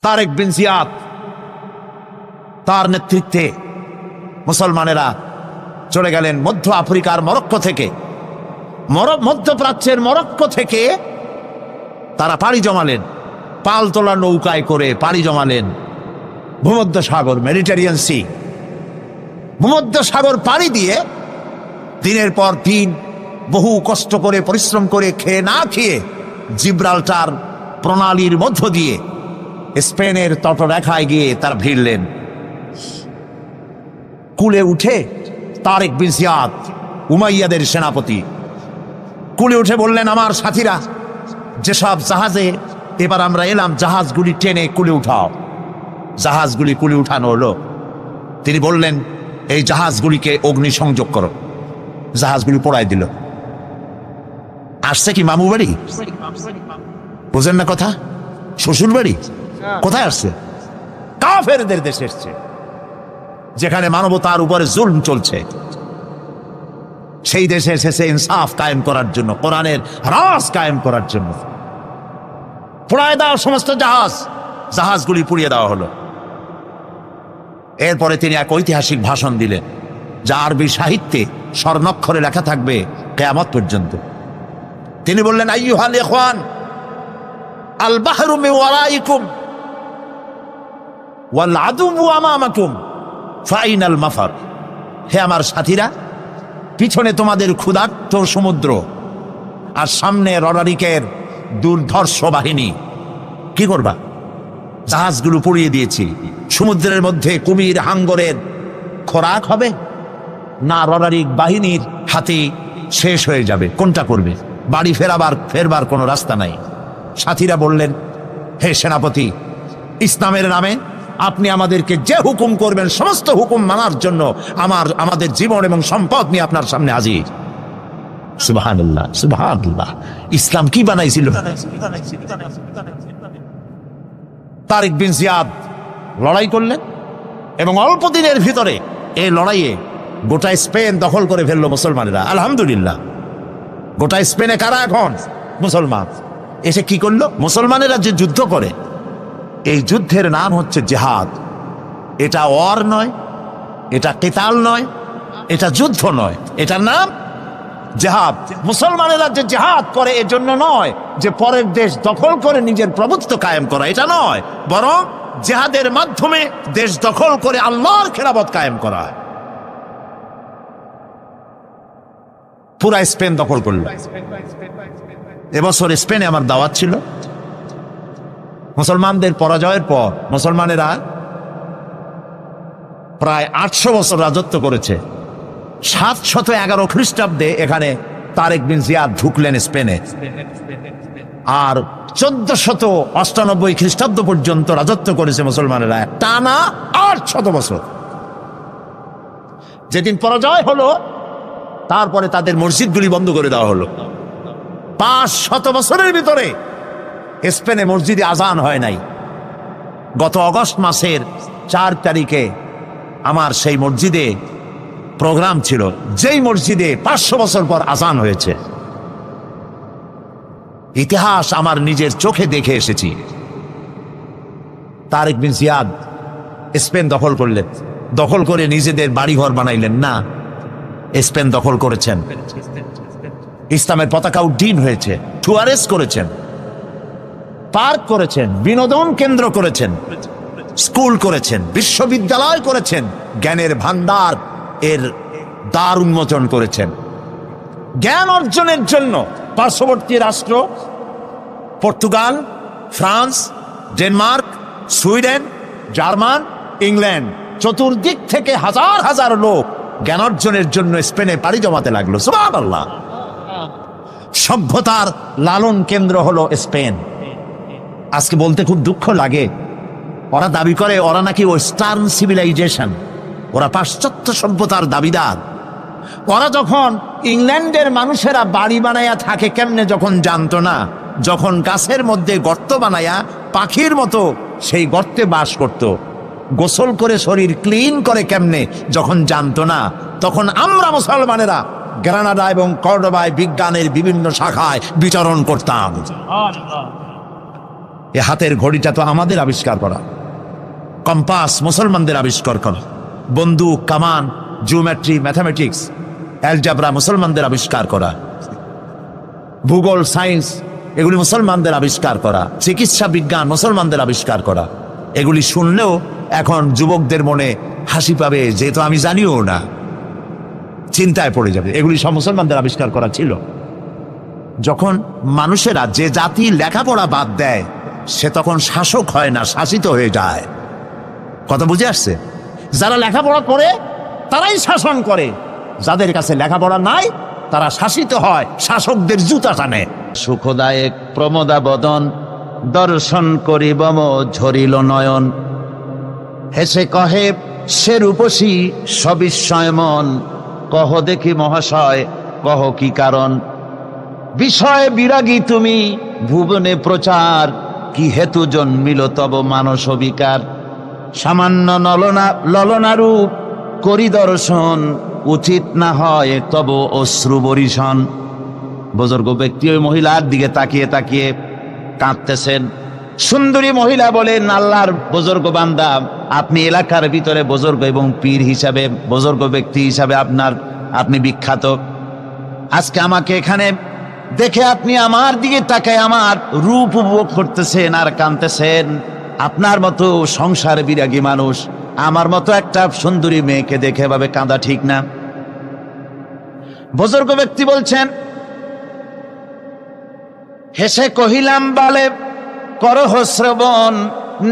তারেক বিন জিয়াদ, তার নেতৃত্বে মুসলমানেরা চলে গেলেন মধ্য আফ্রিকার মরক্কো থেকে, মধ্যপ্রাচ্যের মরক্কো থেকে তারা পাড়ি জমালেন, পাল তোলা নৌকায় করে পাড়ি জমালেন ভূমধ্য সাগর, মেডিটেরিয়ান সি। ভূমধ্য সাগর পাড়ি দিয়ে দিনের পর দিন বহু কষ্ট করে পরিশ্রম করে খেয়ে না খেয়ে জিব্রাল্টার প্রণালীর মধ্য দিয়ে স্পেনের তটরেখায় গিয়ে তারা ভিড়লেন। কুলে উঠে তারেক বিন জিয়াদ, উমাইয়াদের সেনাপতি, কুলে উঠে বললেন, আমার সাথীরা, যেসব জাহাজে এবার আমরা এলাম জাহাজগুলি টেনে কুলে উঠাও। জাহাজগুলি কুলে উঠানো হলো। তিনি বললেন, এই জাহাজগুলিকে অগ্নিসংযোগ করো। জাহাজগুলি পোড়ায় দিল। আসছে কি মামু বাড়ি? বুঝেন না কথা? শ্বশুর বাড়ি? কোথায় আসছে? কাফেরদের দেশে এসছে, যেখানে মানবতার উপরে জুলম চলছে। সেই দেশে এসেছে ইনসাফ কায়েম করার জন্য, কোরআনের রাজ কায়েম করার জন্য। পোড়ায় দেওয়া সমস্ত জাহাজগুলি পুড়িয়ে দেওয়া হলো। এরপরে তিনি এক ঐতিহাসিক ভাষণ দিলেন, যা আরবি সাহিত্যে স্বর্ণাক্ষরে লেখা থাকবে কিয়ামত পর্যন্ত। তিনি বললেন, আইয়ুহাল ইখওয়ান, আল বাহরু মিন ওয়ারাইকুম ওয়াল আদুউ আমামাকুম ফাইনাল মাফার। হে আমার সাথীরা, পিছনে তোমাদের ক্ষুধার্ত সমুদ্র আর সামনে রডারিকের দুর্ধর্ষ বাহিনী। কি করবা? জাহাজগুলো পুড়িয়ে দিয়েছি। সমুদ্রের মধ্যে কুমির হাঙ্গরের খোরাক হবে, না রডারিক বাহিনীর হাতে শেষ হয়ে যাবে? কোনটা করবে? বাড়ি ফেরবার কোনো রাস্তা নাই। সাথীরা বললেন, হে সেনাপতি, ইসলামের নামে আপনি আমাদেরকে যে হুকুম করবেন সমস্ত হুকুম মানার জন্য আমাদের জীবন এবং সম্পদ নিয়ে আপনার সামনে হাজির। সুবহানাল্লাহ, সুবহানাল্লাহ। ইসলাম কি বানাইছিল? তারেক বিন জিয়াদ লড়াই করলেন এবং অল্প দিনের ভিতরে এই লড়াইয়ে গোটা স্পেন দখল করে ফেললো মুসলমানেরা। আলহামদুলিল্লাহ, গোটা স্পেনে কারা এখন? মুসলমান। এসে কি করলো? মুসলমানেরা যে যুদ্ধ করে, এই যুদ্ধের নাম হচ্ছে জিহাদ। এটা ওয়ার নয়, এটা কিতাল নয়, এটা যুদ্ধ নয়, এটার নাম জিহাদ। মুসলমানেরা যে জিহাদ করে এজন্য নয় যে পরের দেশ দখল করে নিজের প্রভুত্ব কায়েম করা, এটা নয়, বরং জিহাদের মাধ্যমে দেশ দখল করে আল্লাহর খেলাফত কায়েম করা। পুরা স্পেন দখল করল। এবছর স্পেনে আমার দাওয়াত ছিল। মুসলমানদের পরাজয়ের পর মুসলমানেরা প্রায় 800 বছর রাজত্ব করেছে। 711 খ্রিস্টাব্দে এখানে তারেক বিন জিয়াদ ঢুকলেন স্পেনে, আর 1498 খ্রিস্টাব্দ পর্যন্ত রাজত্ব করেছে মুসলমানেরা, টানা 800 বছর। যেদিন পরাজয় হলো, তারপরে তাদের মসজিদগুলি বন্ধ করে দেওয়া হলো। 500 বছরের ভিতরে স্পেনে মসজিদে আজান হয় নাই। গত অগস্ট মাসের 4 তারিখে আমার সেই মসজিদে প্রোগ্রাম ছিল, যেই মসজিদে 500 বছর পর আজান হয়েছে। ইতিহাস আমার নিজের চোখে দেখে এসেছি। তারেক বিন জিয়াদ স্পেন দখল করলেন, দখল করে নিজেদের বাড়িঘর বানাইলেন না, স্পেন দখল করেছেন। ইসলামের পতাকা উড্ডীন হয়েছে, টুয়ারেস করেছেন, পার্ক করেছেন, বিনোদন কেন্দ্র করেছেন, স্কুল করেছেন, বিশ্ববিদ্যালয় করেছেন, জ্ঞানের ভান্ডার এর দ্বার উন্মোচন করেছেন। জ্ঞান অর্জনের জন্য পার্শ্ববর্তী রাষ্ট্র Portugal, France, Denmark, Sweden, German, England, চতুর্দিক থেকে হাজার হাজার লোক জ্ঞান অর্জনের জন্য স্পেনে পাড়ি জমাতে লাগলো। সুবহানাল্লাহ। সভ্যতার লালন কেন্দ্র হলো স্পেন। আজকে বলতে খুব দুঃখ লাগে, ওরা দাবি করে ওরা নাকি ওয়েস্টার্ন সিভিলাইজেশন, ওরা পাশ্চাত্য সভ্যতার দাবিদার। ওরা যখন ইংল্যান্ডের মানুষেরা বাড়ি বানায়া থাকে কেমনে যখন জানতো না, যখন গাছের মধ্যে গর্ত বানায়া পাখির মতো সেই গর্তে বাস করত, গোসল করে শরীর ক্লিন করে কেমনে যখন জানতো না, তখন আমরা মুসলমানেরা গ্রানাডা এবং কর্ডোবায় বিজ্ঞানের বিভিন্ন শাখায় বিচরণ করতাম। এ হাতের ঘড়িটা তো আমাদের আবিষ্কার করা, কম্পাস মুসলমানদের আবিষ্কার করা, বন্দুক, কামান, জিওমেট্রি, ম্যাথামেটিক্স, অ্যালজাবরা মুসলমানদের আবিষ্কার করা, ভূগোল, সায়েন্স এগুলি মুসলমানদের আবিষ্কার করা, চিকিৎসা বিজ্ঞান মুসলমানদের আবিষ্কার করা। এগুলি শুনলেও এখন যুবকদের মনে হাসি পাবে, যেহেতু আমি জানিও না, চিন্তায় পড়ে যাবে। এগুলি সব মুসলমানদের আবিষ্কার করা ছিল। যখন মানুষেরা, যে জাতি লেখাপড়া বাদ দেয়, সে তখন শাসক হয় না, শাসিত হয়ে যায়। কথা বুঝে আসছে? যারা লেখাপড়া করে তারাই শাসন করে, যাদের কাছে লেখাপড়া নাই তারা শাসিত হয়, শাসকদের জুতা টানে। সুখদায়ক প্রমোদা বদন, দর্শন করিব ঝরিল নয়ন। হেসে কহে সে রূপসী সবিস্ময় মন, কহ দেখি মহাশয় কহ কি কারণ। বিষয় বিরাগী তুমি ভুবনে প্রচার, কি হেতু জন্মিল তব মানস বিকার। সামান্য ললনারূপ করি দর্শন, উচিত না হয় তব অশ্রু বরিশন। বুজুর্গ ব্যক্তি ওই মহিলার দিকে তাকিয়ে তাকিয়ে কাঁদতেছেন। সুন্দরী মহিলা বলেন, আল্লাহর বুজুর্গ বান্দা, আপনি এলাকার ভিতরে বুজুর্গ এবং পীর হিসাবে, বুজুর্গ ব্যক্তি হিসাবে আপনি বিখ্যাত। আজকে আমাকে এখানে দেখে আপনি আমার দিকে তাকায় আমার রূপ উপভোগ করতেছেন আর কাঁদতেছেন। আপনার মতো সংসার বিরাগী মানুষ আমার মতো একটা সুন্দরী মেয়েকে দেখে এভাবে কাঁদা ঠিক না। বুজুর্গ ব্যক্তি বলছেন, হেসে কহিলাম বালে করহ শ্রবণ,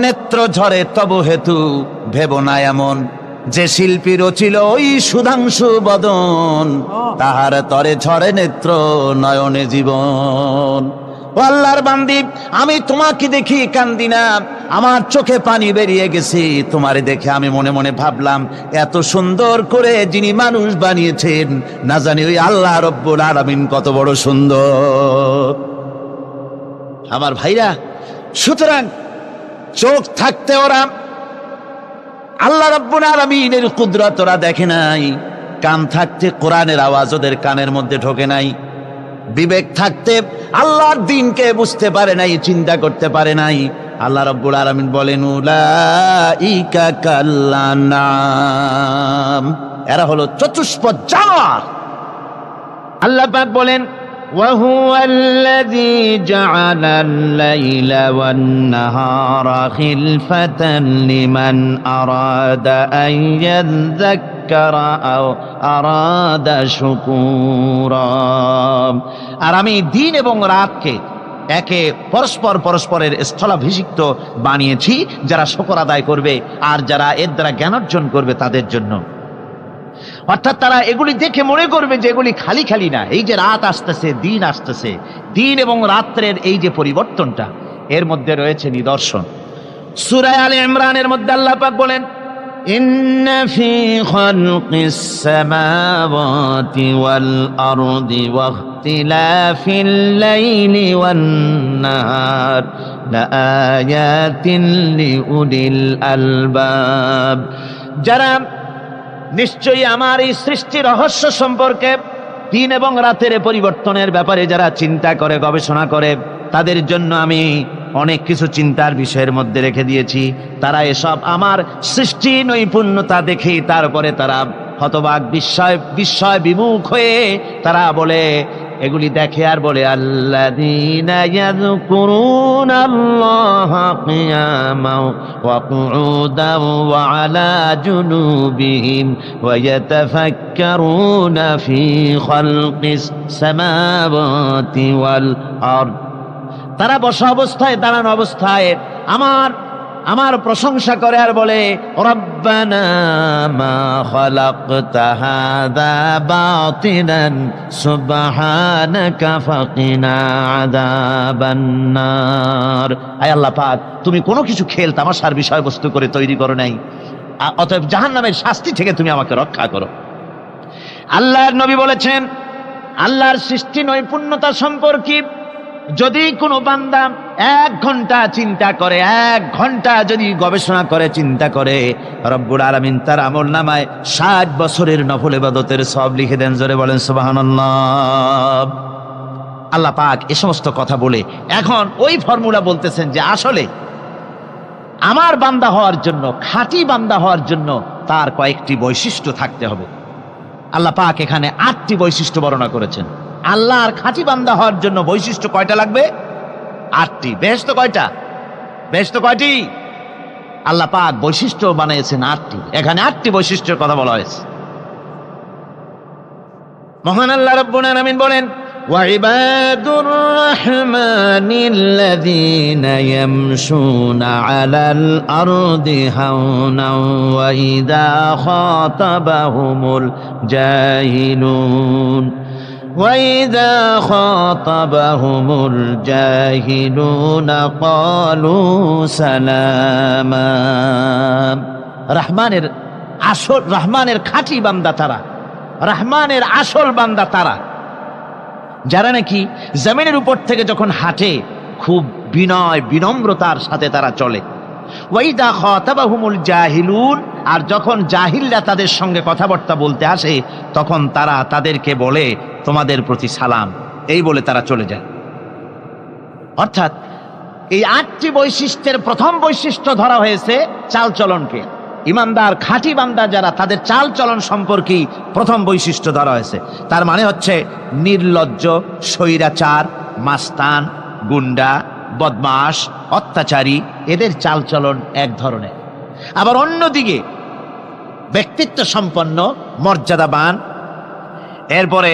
নেত্র ঝরে তব হেতু ভেব না এমন। যে শিল্পী রচিল ওই সুধাংশু বদন, তাহার তরে ঝরে নেত্র নয়নে জীবন। ও আল্লাহর বান্দি, আমি তোমাকে দেখি কান্দি না, আমার চোখে পানি বেরিয়ে গেছে। তোমারে দেখে আমি মনে মনে ভাবলাম, এত সুন্দর করে যিনি মানুষ বানিয়েছেন, না জানি ওই আল্লাহ রব্বুল আলামিন কত বড় সুন্দর। আমার ভাইরা, সুতরাং চোখ থাকতে ওরা আল্লাহ রাব্বুল আলামিনের কুদরত ওরা দেখে নাই, কান থাকতে কোরআনের আওয়াজ ওদের কানের মধ্যে ঢোকে নাই, বিবেক থাকতে আল্লাহর দ্বীনকে বুঝতে পারে নাই, চিন্তা করতে পারে নাই। আল্লাহ রাব্বুল আলামিন বলেন, উলাইকা কাল্লানাম, এরা হলো চতুষ্পদ জানোয়ার। আল্লাহ পাক বলেন, وهو الذي جعل الليل والنهار خلفة لمن أراد أن يذكر أو أراد شكورا। আর আমি দিন এবং রাতকে একে পরস্পরের স্থলাভিষিক্ত বানিয়েছি, যারা শুকর আদায় করবে আর যারা এর দ্বারা জ্ঞানার্জন করবে তাদের জন্য। অর্থাৎ তারা এগুলি দেখে মনে করবে যে এগুলি খালি খালি না। এই যে রাত আসতেছে, দিন আসতেছে, দিন এবং রাত্রের এই যে পরিবর্তনটা, এর মধ্যে রয়েছে নিদর্শন। সূরা আলে ইমরানের মধ্যে আল্লাহ পাক বলেন, ইন্না ফি খালকিস সামাওয়াতি ওয়াল আরদি ওয়া ইখতিলাফিল লাইলি ওয়ান নাহার লাআয়াতিন লিউলিল আলবাব। যারা নিশ্চয়ই আমার এই সৃষ্টি রহস্য সম্পর্কে, দিন এবং রাতের পরিবর্তনের ব্যাপারে যারা চিন্তা করে, গবেষণা করে, তাদের জন্য আমি অনেক কিছু চিন্তার বিষয়ের মধ্যে রেখে দিয়েছি। তারা এসব আমার সৃষ্টি নৈপুণ্যতা দেখে তারপরে তারা হতবাক, বিস্ময় বিমুখ হয়ে তারা বলে, এগুলি দেখে আর বলে, আল্লাযীনা ইয়াযকুরুনাল্লাহা কিয়ামান ওয়া কুউদান ওয়া আলা জুনুবিহিম ওয়া ইয়াতাফাক্কারুনা ফি খালকিস সামাওয়াতি ওয়াল আরদ। তারা বসা অবস্থায়, দাঁড়ানো অবস্থায় আমার প্রশংসা করে আর বলে, রব্বানা মা খালাকতা হাযা বাতিলান সুবহানাকা ফাকিনা আযাবান নার। আয় আল্লাহ পাক, তুমি কোনো কিছু খেল তামাশার বিষয়বস্তু করে তৈরি করো নাই, অতএব জাহান্নামের শাস্তি থেকে তুমি আমাকে রক্ষা করো। আল্লাহর নবী বলেছেন, আল্লাহর সৃষ্টি নৈপুণ্যতা সম্পর্কে যদি কোনো বান্দা 1 ঘন্টা চিন্তা করে, 1 ঘন্টা যদি গবেষণা করে, চিন্তা করে, রব্বুল আলামিন তার আমলনামায় 60 বছরের নফল ইবাদতের সওয়াব লিখে দেন। জোরে বলেন সুবহানাল্লাহ। আল্লাহ পাক এ সমস্ত কথা বলে এখন ওই ফর্মুলা বলতেছেন যে আসলে আমার বান্দা হওয়ার জন্য, খাঁটি বান্দা হওয়ার জন্য তার কয়েকটি বৈশিষ্ট্য থাকতে হবে। আল্লাহ পাক এখানে 8টি বৈশিষ্ট্য বর্ণনা করেছেন। আল্লাহর খাঁটি বান্দা হওয়ার জন্য বৈশিষ্ট্য কয়টা লাগবে? 8টি। বেহেশত কয়টা? বেহেশত কয়টি? আল্লাহ পাক বৈশিষ্ট্য বানিয়েছেন 8টি। এখানে 8টি বৈশিষ্ট্যের কথা বলা হয়েছে। মহান আল্লাহ রাব্বুল আলামিন বলেন, وعباد الرحمن الذين يمشون على الأرض هونا وإذا خاطبهم الجاهلون قالوا سلاما। রহমানের খাঁটি বান্দা তারা, রহমানের আসল বান্দা তারা যারা নাকি জমিনের উপর থেকে যখন হাঁটে খুব বিনয় বিনম্রতার সাথে তারা চলে। ওয়াইদা খাতাবাহুমুল জাহিলুন, আর যখন জাহিলরা তাদের সঙ্গে কথাবার্তা বলতে আসে তখন তারা তাদেরকে বলে তোমাদের প্রতি সালাম, এই বলে তারা চলে যায়। অর্থাৎ এই 8টি বৈশিষ্ট্যের প্রথম বৈশিষ্ট্য ধরা হয়েছে চালচলনকে। ইমানদার খাঁটি বান্দা যারা, তাদের চাল চলন সম্পর্কে প্রথম বৈশিষ্ট্য ধরা হয়েছে। তার মানে হচ্ছে নির্লজ্জ, স্বৈরাচার, মাস্তান, গুন্ডা, বদমাশ, অত্যাচারী, এদের চাল চলন এক ধরনের। আবার অন্যদিকে ব্যক্তিত্ব সম্পন্ন, মর্যাদাবান, এরপরে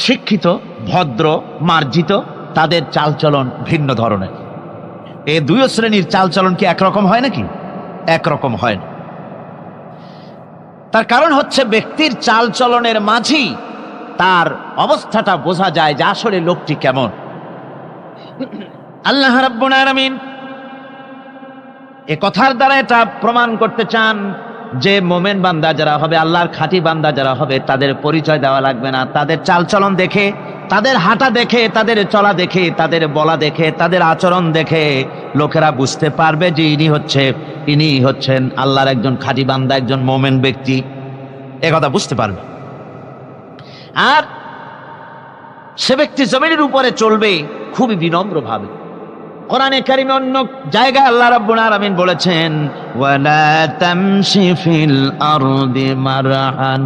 শিক্ষিত, ভদ্র, মার্জিত, তাদের চাল চলন ভিন্ন ধরনের। এই দুই শ্রেণীর চাল চলন কি একরকম হয় নাকি? একরকম হয় না। তার কারণ হচ্ছে ব্যক্তির চাল চলনের মাঝেই তার অবস্থাটা বোঝা যায় যে আসলে লোকটি কেমন। আল্লাহ রাব্বুল আলামিন এ কথার দ্বারা এটা প্রমাণ করতে চান যে মোমেন বান্দা যারা হবে, আল্লাহর খাঁটি বান্দা যারা হবে, তাদের পরিচয় দেওয়া লাগবে না। তাদের চাল চলন দেখে, তাদের হাঁটা দেখে, তাদের চলা দেখে, তাদের বলা দেখে, তাদের আচরণ দেখে লোকেরা বুঝতে পারবে যে ইনি হচ্ছেন আল্লাহর একজন খাঁটি বান্দা, একজন মোমেন ব্যক্তি, একথা বুঝতে পারবে। আর সে ব্যক্তি জমিনের উপরে চলবে খুবই বিনম্রভাবে। কোরআনে কারিমে অন্য জায়গায় আল্লাহ রাব্বুল আলামিন বলেছেন, ওয়ালা তামশি ফিল আরদি মারহান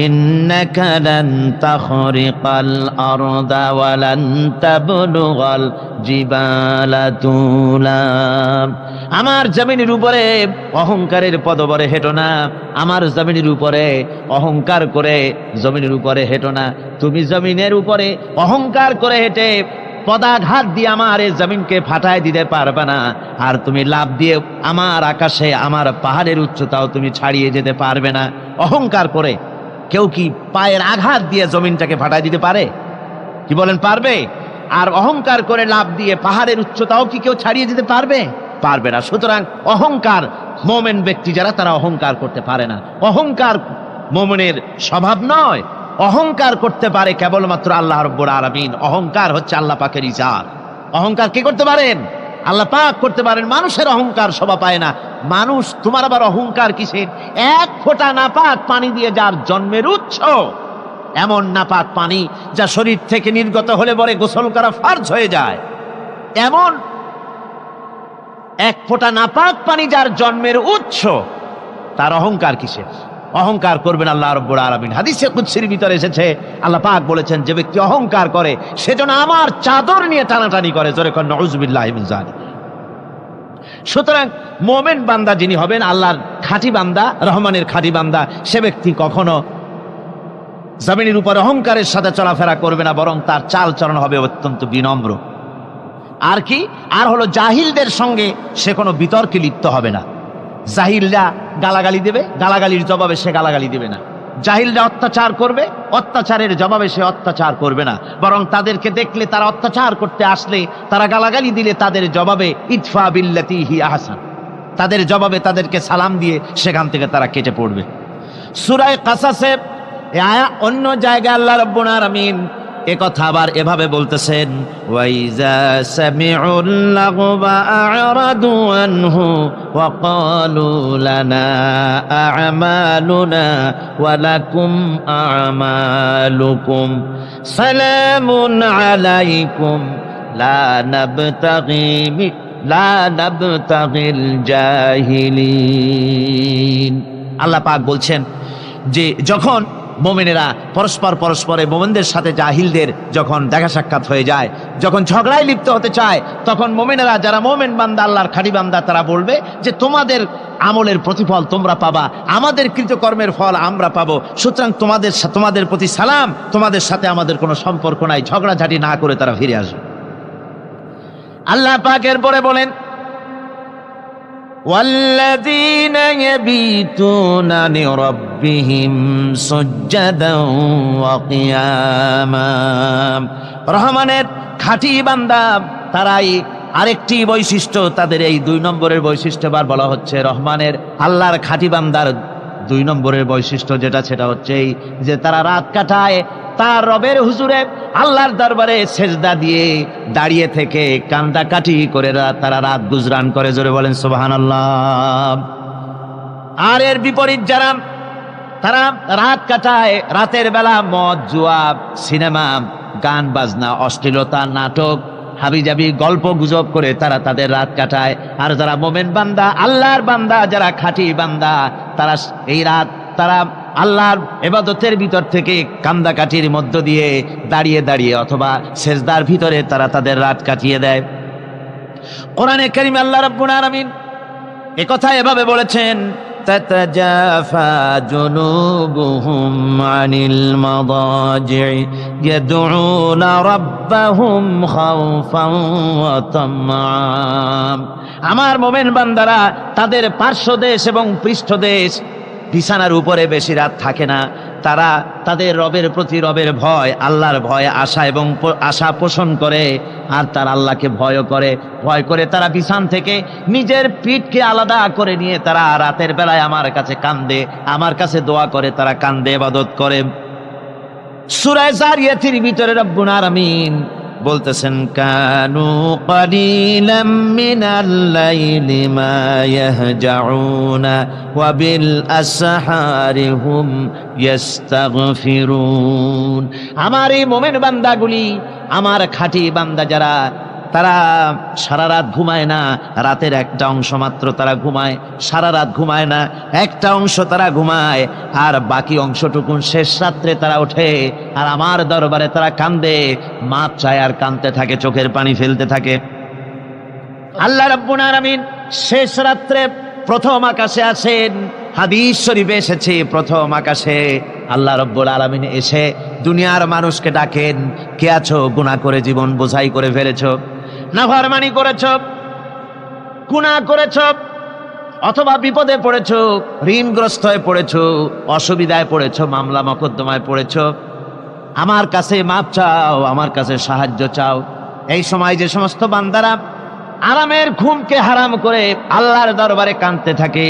ইন্নাকা লান তাখরিকাল আরদা ওয়া লান তাবলুগাল জিবালা তুলা। আমার জমিনের উপরে অহংকারের পদবরে হেঁটো না, আমার জমিনের উপরে অহংকার করে জমিনের উপরে হেঁটো না। তুমি জমিনের উপরে অহংকার করে হেঁটে পদাঘাত দিয়ে আমার এই জমিনকে ফাটায় দিতে পারবে না। আর তুমি লাভ দিয়ে আমার আকাশে, আমার পাহাড়ের উচ্চতাও তুমি ছাড়িয়ে যেতে পারবে না। অহংকার করে কেউ কি পায়ের আঘাত দিয়ে জমিনটাকে ফাটায় দিতে পারে? কি বলেন, পারবে? আর অহংকার করে লাভ দিয়ে পাহাড়ের উচ্চতাও কি কেউ ছাড়িয়ে যেতে পারবে? পারবে না। সুতরাং অহংকার, মোমেন ব্যক্তি যারা, তারা অহংকার করতে পারে না। অহংকার মোমেনের স্বভাব নয়। অহংকার করতে পারে কেবলমাত্র আল্লাহ রাব্বুল আলামিন। অহংকার হচ্ছে আল্লাহ পাকের ইজার। অহংকার কে করতে পারেন? আল্লাহ পাক করতে পারেন। মানুষের অহংকার শোভা পায় না। মানুষ, তোমার আবার অহংকার কিসের? এক ফোঁটা নাপাক পানি দিয়ে যার জন্মের উৎস, এমন নাপাক পানি যা শরীর থেকে নির্গত হলে পরে গোসল করা ফরজ হয়ে যায়, এমন এক ফোঁটা নাপাক পানি যার জন্মের উৎস, তার অহংকার কিসের? অহংকার করবেন আল্লাহ রাব্বুল আলামিন। হাদিসে কুদসির ভিতরে এসেছে, আল্লাহ পাক বলেছেন, যে ব্যক্তি অহংকার করে সেজন্য আমার চাদর নিয়ে টানাটানি করে। জোরে কোন নাউযুবিল্লাহি মিন যালিক। সুতরাং মোমেন বান্দা যিনি হবেন, আল্লাহর খাঁটি বান্দা, রহমানের খাঁটি বান্দা, সে ব্যক্তি কখনো জমিনের উপর অহংকারের সাথে চলাফেরা করবে না, বরং তার চাল চলন হবে অত্যন্ত বিনম্র। আর কি? আর হলো জাহিলদের সঙ্গে সে কোনো বিতর্কে লিপ্ত হবে না। জাহিলরা গালাগালি দেবে, গালাগালির জবাবে সে গালাগালি দেবে না। জাহিলরা অত্যাচার করবে, অত্যাচারের জবাবে সে অত্যাচার করবে না, বরং তাদেরকে দেখলে, তারা অত্যাচার করতে আসলে, তারা গালাগালি দিলে তাদের জবাবে ইদফা বিল্লাতি হি আহসান, তাদের জবাবে তাদেরকে সালাম দিয়ে সেখান থেকে তারা কেটে পড়বে। সূরা কাসাসে অন্য জায়গায় আল্লাহ রাব্বুল আলামিন একথা আবার এভাবে বলতেছেন, ওয়াইজা সামিউল লাগবা আ'রাদু আনহু ওয়া ক্বালু লানা আ'মালুনা ওয়া লাকুম আ'মালুকুম সালামুন আলাইকুম লা নাবতাগিল জাহিলিন। আল্লাহ পাক বলছেন যে যখন মুমিনেরা পরস্পরে মুমিনদের সাথে জাহিলদের যখন দেখা সাক্ষাৎ হয়ে যায়, যখন ঝগড়ায় লিপ্ত হতে চায়, তখন মুমিনেরা যারা মুমিন বান্দা, আল্লাহর খাঁটি বান্দা, তারা বলবে যে তোমাদের আমলের প্রতিফল তোমরা পাবা, আমাদের কৃতকর্মের ফল আমরা পাবো, সুতরাং তোমাদের প্রতি সালাম, তোমাদের সাথে আমাদের কোনো সম্পর্ক নাই, ঝগড়াঝাটি না করে তারা ফিরে আসবে। আল্লাহ পাক এরপরে বলেন, والذين يبيتون لربهم سجدا وقياما। রহমানের খাঁটি বান্দা তারাই আরেকটি বৈশিষ্ট্য, তাদের এই 2 নম্বরের বৈশিষ্ট্য বার বলা হচ্ছে। রহমানের আল্লাহর খাঁটি বান্দার 2 নম্বরের বৈশিষ্ট্য যেটা, সেটা হচ্ছে এই যে তারা রাত কাটায় তার রবের হুজুরে আল্লাহর দরবারে সেজদা দিয়ে দাঁড়িয়ে থেকে কান্দাকাটি করে তারা রাত গুজরান করে। জোরে বলেন সুবহানাল্লাহ। আর এর বিপরীত যারা, তারা রাত কাটায়, রাতের বেলা মদ, জুয়া, সিনেমা, গান বাজনা, অশ্লীলতা, নাটক, হাবিজাবি গল্প গুজব করে তারা তাদের রাত কাটায়। আর যারা মোমেন বান্দা, আল্লাহর বান্দা, যারা খাঁটি বান্দা, তারা এই রাত তারা আল্লাহর ইবাদতের ভিতর থেকে কান্দাকাটির মধ্য দিয়ে দাঁড়িয়ে দাঁড়িয়ে অথবা সেজদার ভিতরে তারা তাদের রাত কাটিয়ে দেয়। কোরআনে কারীমে আল্লাহ রাব্বুল আলামিন একথা এভাবে বলেছেন, তাতাজাফা জুনুবুহুম আনিল মাদাজি'i ইয়াদউনা রাব্বাহুম খাওফান ওয়া তামআ। আমার মুমিন বান্দারা তাদের পার্শ্বদেশ এবং পৃষ্ঠদেশ বিছানার উপরে বেশি রাত থাকে না, তারা তাদের রবের প্রতি রবের ভয়, আল্লাহর ভয়, আশা পোষণ করে, আর তারা আল্লাহকে ভয় করে তারা বিছান থেকে নিজের পিঠকে আলাদা করে নিয়ে তারা রাতের বেলায় আমার কাছে কান্দে, আমার কাছে দোয়া করে, তারা কান্দে, ইবাদত করে। সূরা যারিয়াতের ভিতরে রব্বুল আলামিন বলতেছেন, কানু কালিলাম মিনাল লাইলি মা ইয়াহজাউনা ওয়া বিল আসহারি হুম ইস্তাগফিরুন। আমার এই মুমিন বান্দাগুলি, আমার খাঁটি বান্দা যারা, তারা সারা রাত ঘুমায় না, রাতের একটা অংশ মাত্র তারা ঘুমায়, সারা রাত ঘুমায় না, একটা অংশ তারা ঘুমায়, আর বাকি অংশটুকু শেষ রাত্রে তারা ওঠে আর আমার দরবারে তারা কান্দে, মাপ চায় আর কাঁদতে থাকে, চোখের পানি ফেলতে থাকে। আল্লাহ রাব্বুল আলামিন শেষ রাত্রে প্রথম আকাশে আছেন। হাদিস শরীফে এসেছে, প্রথম আকাশে আল্লাহ রাব্বুল আলামিন এসে দুনিয়ার মানুষকে ডাকেন, কে আছো? গুনাহ করে জীবন বোঝাই করে ফেলেছো, নাফরমানি করেছো, গুনাহ করেছো, অথবা বিপদে পড়েছো, ঋণগ্রস্ত হয়ে পড়েছো, অসুবিধায় পড়েছো, মামলা মকদ্দমায় পড়েছো, আমার কাছে মাপ চাও, আমার কাছে সাহায্য চাও। এই সময় যে সমস্ত বান্দারা আরামের ঘুমকে হারাম করে আল্লাহর দরবারে কাঁদতে থাকে,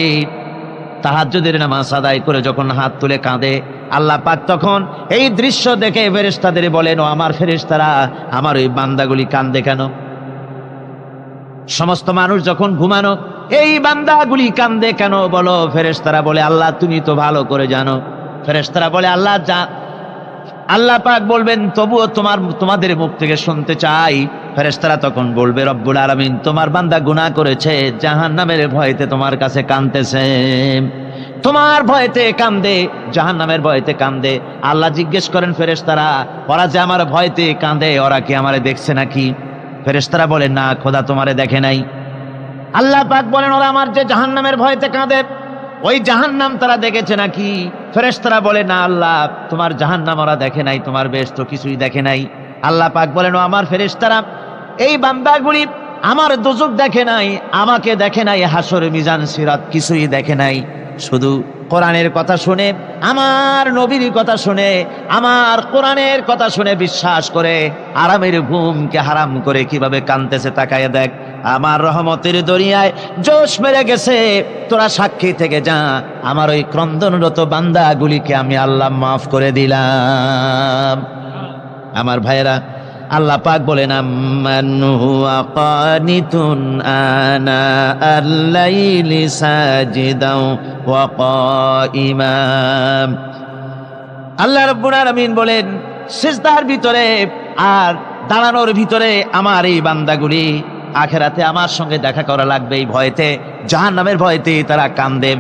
তাহাজ্জুদের নামাজ আদায় করে যখন হাত তুলে কাঁদে, আল্লাহ পাক তখন এই দৃশ্য দেখে ফেরেশতাদের বলেন, ও আমার ফেরেশতারা, আমার ওই বান্দাগুলি কাঁদে কেন? সমস্ত মানুষ যখন ঘুমানো, এই বান্দাগুলি কাঁদে কেন বলো? ফেরেশতারা বলে, আল্লাহ তুমি তো ভালো করে জানো। ফেরেশতারা বলে, আল্লাহ পাক বলবেন, তবুও তোমাদের মুখ থেকে শুনতে চাই। ফেরেশতারা তখন বলবে, রব্বুল আলামিন তোমার বান্দা গুনাহ করেছে, জাহান্নামের ভয়তে তোমার কাছে কাঁদতেছে, তোমার ভয়তে কাঁদে, জাহান্নামের ভয়তে কাঁদে। আল্লাহ জিজ্ঞেস করেন, ফেরেশতারা, ওরা যে আমার ভয়তে কাঁদে, ওরা কি আমারে দেখছে নাকি? ফেরেশতারা বলে, না খোদা তোমারে দেখে নাই। আল্লাহ পাক বলেন, ওরা আমার যে জাহান্নামের ভয়তে কাঁদে, ওই জাহান্নাম তারা দেখেছে নাকি? ফেরেশতারা বলে, না আল্লাহ, তোমার জাহান্নাম ওরা দেখে নাই, তোমার বেহেশত কিছুই দেখে নাই। আল্লাহ পাক বলেন, ও আমার ফেরেশতারা, এই বান্দাগুলি আমার দোজখ দেখে নাই, আমাকে দেখে নাই, হাসর মিজান সিরাত কিছুই দেখে নাই, শুধু কোরআনের কথা শুনে, আমার নবীর কথা শুনে, আমার কোরআনের কথা শুনে বিশ্বাস করে আরামের ঘুমকে হারাম করে কিভাবে কাঁদতেছে তাকায় দেখ। আমার রহমতের দরিয়ায় জোশ মেরে গেছে, তোরা সাক্ষী থেকে যা, আমার ওই ক্রন্দনরত বান্দাগুলিকে আমি আল্লাহ মাফ করে দিলাম। আমার ভাইয়েরা, আল্লাহ পাক বলেন আম্মান হুয়া কানিতুন আনা আল-লাইলি সাজিদাও ওয়া কাইমা। আল্লাহ রাব্বুল আলামিন বলেন সিজদার ভিতরে আর দাঁড়ানোর ভিতরে আমার এই বান্দাগুলি আখেরাতে আমার সঙ্গে দেখা করা লাগবে এই ভয়েতে, জাহান্নামের ভয়েতে তারা কান্দে,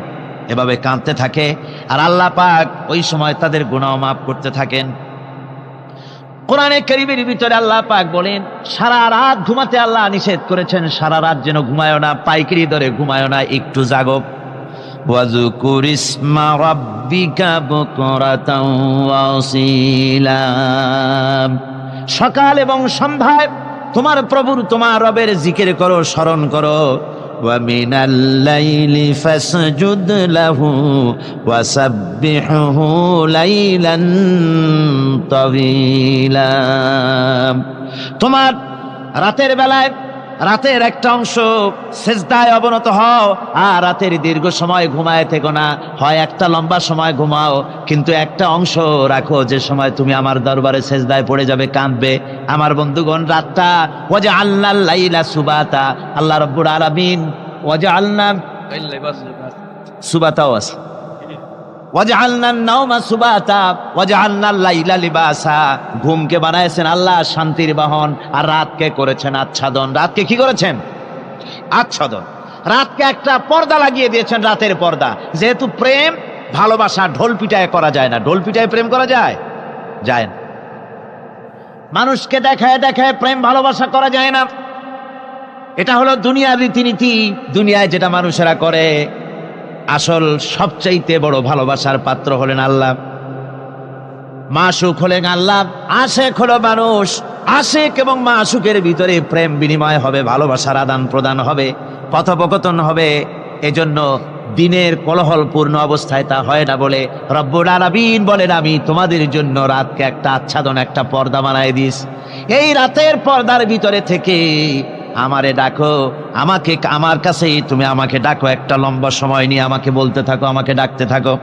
এভাবে কাঁদতে থাকে। আর আল্লাহ পাক ওই সময় তাদের গুনাহ মাফ করতে থাকেন। কোরআনে কারীমের ভিতরে আল্লাহ পাক বলেন সারা রাত ঘুমাতে আল্লাহ নিষেধ করেছেন, সারা রাত যেন ঘুমায়ো না, পাইকারি দরে ঘুমায়ো না, একটু জাগো। ওয়াজকুর ইসমা রাব্বিকা বুকরাতাও ওয়া আসীলা। সকাল এবং সন্ধ্যায় তোমার প্রভুর, তোমার রবের জিকির করো, স্মরণ করো। ওয়া মিনাল লাইলি ফাসজুদ লাহু ওয়া সাব্বিহু লাইলান তাওয়িলা। তোমার রাতের বেলায় রাতের একটা অংশ সেজদায় অবনত হও, আর রাতের দীর্ঘ সময় ঘুমায় থেকো না, হয় একটা লম্বা সময় ঘুমাও, কিন্তু একটা অংশ রাখো যে সময় তুমি আমার দরবারে সেজদায় পড়ে যাবে, কাঁদবে। আমার বন্ধুগণ, রাতটা ওয়াজআলনাল লাইলা সুবাতা, আল্লাহ রাব্বুল আলামিন ওয়াজআলনা সুবাতাও আছে, ওয়াজআলনান নাওমা সুবাতা ওয়াজআলনাল লাইলা লিবাসা। ঘুমকে বানাইছেন আল্লাহ শান্তির বাহন, আর রাতকে করেছেন আচ্ছাদন। রাতকে কি করেছেন? আচ্ছাদন। রাতকে একটা পর্দা লাগিয়ে দিয়েছেন, রাতের পর্দা। যেহেতু প্রেম ভালোবাসা ঢোল পিটায় করা যায় না। ঢোল পিটায় প্রেম করা যায়? যায় না। মানুষকে দেখায় দেখায় প্রেম ভালোবাসা করা যায় না। এটা হলো দুনিয়ার রীতিনীতি, দুনিয়ায় যেটা মানুষেরা করে। আসল সবচাইতে বড় ভালোবাসার পাত্র হলেন আল্লাহ, মাশুক হলেন আল্লাহ, আশেক হলো মানুষ। আশেক এবং মাশুকের ভিতরে প্রেম বিনিময় হবে, ভালোবাসার আদান প্রদান হবে, কথোপকথন হবে। এজন্য দিনের কোলাহলপূর্ণ অবস্থায় তা হয় না বলে রব্বুল আলামিন বলেন আমি তোমাদের জন্য রাতকে একটা আচ্ছাদন, একটা পর্দা বানায় দিস। এই রাতের পর্দার ভিতরে থেকে আমারে ডাকো, আমাকে, আমার কাছেই তুমি আমাকে ডাকো, একটা লম্বা সময় নিয়ে আমাকে বলতে থাকো, আমাকে ডাকতে থাকো।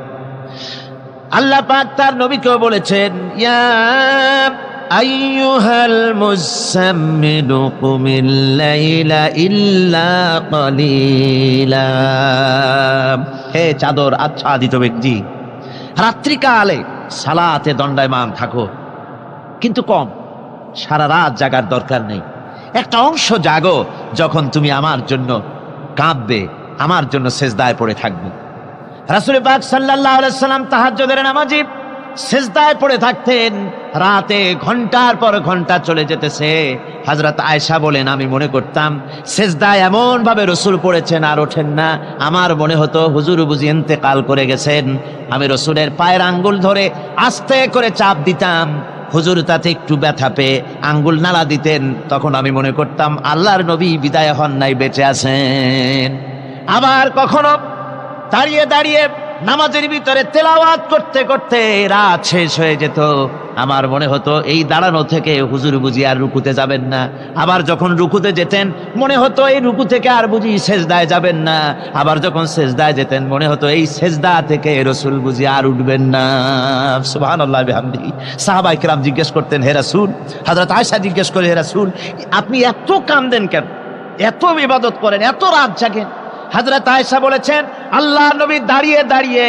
আল্লাহ পাক তার নবীকেও বলেছেন ইয়া আইয়ুহাল মুযাম্মিলু কুমিল লাইলা ইল্লা কালিলা। হে চাদর আচ্ছাদিত ব্যক্তি, রাত্রিকালে সালাতে দণ্ডায়মান থাকো, কিন্তু কম। সারা রাত জাগার দরকার নেই, একটা অংশ জাগো যখন তুমি আমার জন্য কাঁদবে, আমার জন্য সেজদায় পড়ে থাকবে। রাসূল পাক সাল্লাল্লাহু আলাইহি সাল্লাম তাহাজ্জুদের নামাজি সেজদায় পড়ে থাকতেন, রাতে ঘন্টার পর ঘন্টা চলে যেতেছে। হযরত আয়েশা বলেন আমি মনে করতাম সেজদায় এমন ভাবে রাসূল পড়েছেন আর ওঠেন না, আমার মনে হতো হুজুর বুঝি ইন্তেকাল করে গেছেন। আমি রাসূলের পায়ের আঙ্গুল ধরে আস্তে করে চাপ দিতাম, হুজুর তাতে একটু ব্যথা পেয়ে আঙ্গুল নাড়া দিতেন, তখন আমি মনে করতাম আল্লাহর নবী বিদায় হন নাই, বেঁচে আছেন। আবার কখনো দাঁড়িয়ে দাঁড়িয়ে নামাজের ভিতরে তেলাওয়াত করতে করতে রাত শেষ হয়ে যেত, আমার মনে হতো এই দাঁড়ানো থেকে হুজুর বুঝি আর রুকুতে যাবেন না। আবার যখন রুকুতে যেতেন মনে হতো এই রুকু থেকে আর বুঝি সেজদায় যাবেন না। আবার যখন সেজদায় যেতেন মনে হতো এই সেজদা থেকে রাসূল বুঝি আর উঠবেন না। সুবহানাল্লাহ বিহামদিহি। সাহাবায়ে কেরাম জিজ্ঞেস করতেন হে রাসূল, হযরত আয়েশা জিজ্ঞেস করে হে রাসূল আপনি এত কাঁদেন কেন, এত ইবাদত করেন, এত রাত জাগেন? হযরত আয়েশা বলেছেন আল্লাহ নবী দাঁড়িয়ে দাঁড়িয়ে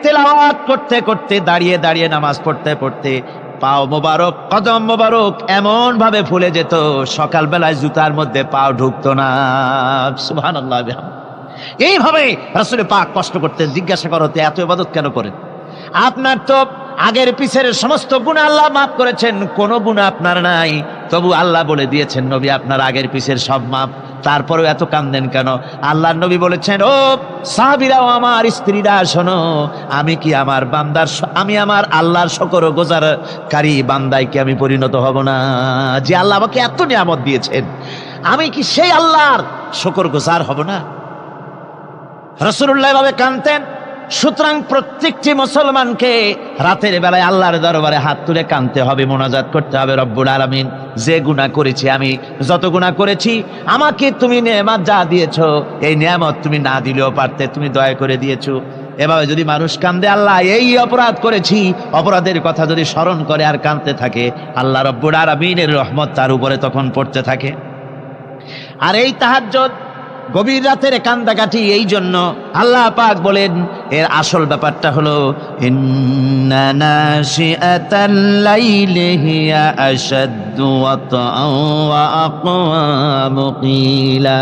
তেলাওয়াত করতে করতে, দাঁড়িয়ে দাঁড়িয়ে নামাজ পড়তে পড়তে পাও মোবারক, কদম মোবারক এমন ভাবে ফুলে যেত সকাল বেলায় জুতার মধ্যে পাও ঢুকতো না। সুবহানাল্লাহ। এইভাবে রাসূল পাক কষ্ট করতেন। জিজ্ঞাসা করতে এত ইবাদত কেন করেন? আপনার তো আগের পিছের সমস্ত গুনাহ আল্লাহ মাফ করেছেন, কোনো গুনাহ আপনার নাই, তবু আল্লাহ বলে দিয়েছেন নবী আপনার আগের পিছের সব মাফ, তারপরেও এত কাঁদেন কেন? আল্লাহর নবী বলেছেন ও সাহাবীরাও আমার স্ত্রীরা শোনো, আমি কি আমার বান্দার, আমি আমার আল্লাহর শুকর গুজারকারী বান্দায় কি আমি পরিণত হব না? যে আল্লাহ আমাকে এত নিয়ামত দিয়েছেন, আমি কি সেই আল্লাহর শুকর গুজার হব না? রাসূলুল্লাহ এভাবে কাঁদতেন। সুতরাং প্রত্যেকটি মুসলমানকে রাতের বেলায় আল্লাহর দরবারে হাত তুলে কাঁদতে হবে, মোনাজাত করতে হবে, রব্বুল আলামিন যে গুনাহ করেছি, আমি যত গুনাহ করেছি, আমাকে তুমি নেয়ামত যা দিয়েছো এই নেয়ামত তুমি না দিলেও পারতে, তুমি দয়া করে দিয়েছো। এভাবে যদি মানুষ কান্দে, আল্লাহ এই অপরাধ করেছি, অপরাধের কথা যদি স্মরণ করে আর কাঁদতে থাকে, আল্লাহ রব্বুল আলামিনের রহমত তার উপরে তখন পড়তে থাকে। আর এই তাহাজ্জুদ গভীর রাতের কান্দাকাটি, এই জন্য আল্লাহ পাক বলেন এর আসল ব্যাপারটা হলো ইন্না নাশিআতাল লাইলি হিয়া আশাদ্দু ওয়াতআন ওয়া আকওয়ামু কিলা।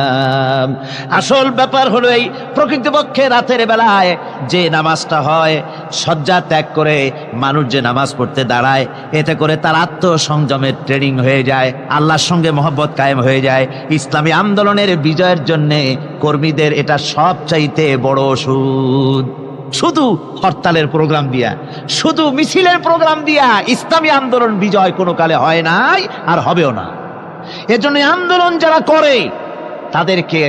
আসল ব্যাপার হলো এই প্রকৃতপক্ষে রাতের বেলায় যে নামাজটা হয়, শয্যা ত্যাগ করে মানুষ যে নামাজ পড়তে দাঁড়ায়, এতে করে তার আত্মসংযমের ট্রেনিং হয়ে যায়, আল্লাহর সঙ্গে মহব্বত কায়েম হয়ে যায়। ইসলামী আন্দোলনের বিজয়ের জন্য কর্মীদের এটা সবচাইতে বড় ওষুধ। শুধু হরতালের প্রোগ্রাম দিয়া, শুধু মিছিলের প্রোগ্রাম দিয়া ইসলামী আন্দোলন বিজয় কোনো কালে হয় নাই আর হবেও না। এজন্য আন্দোলন যারা করে তাদেরকে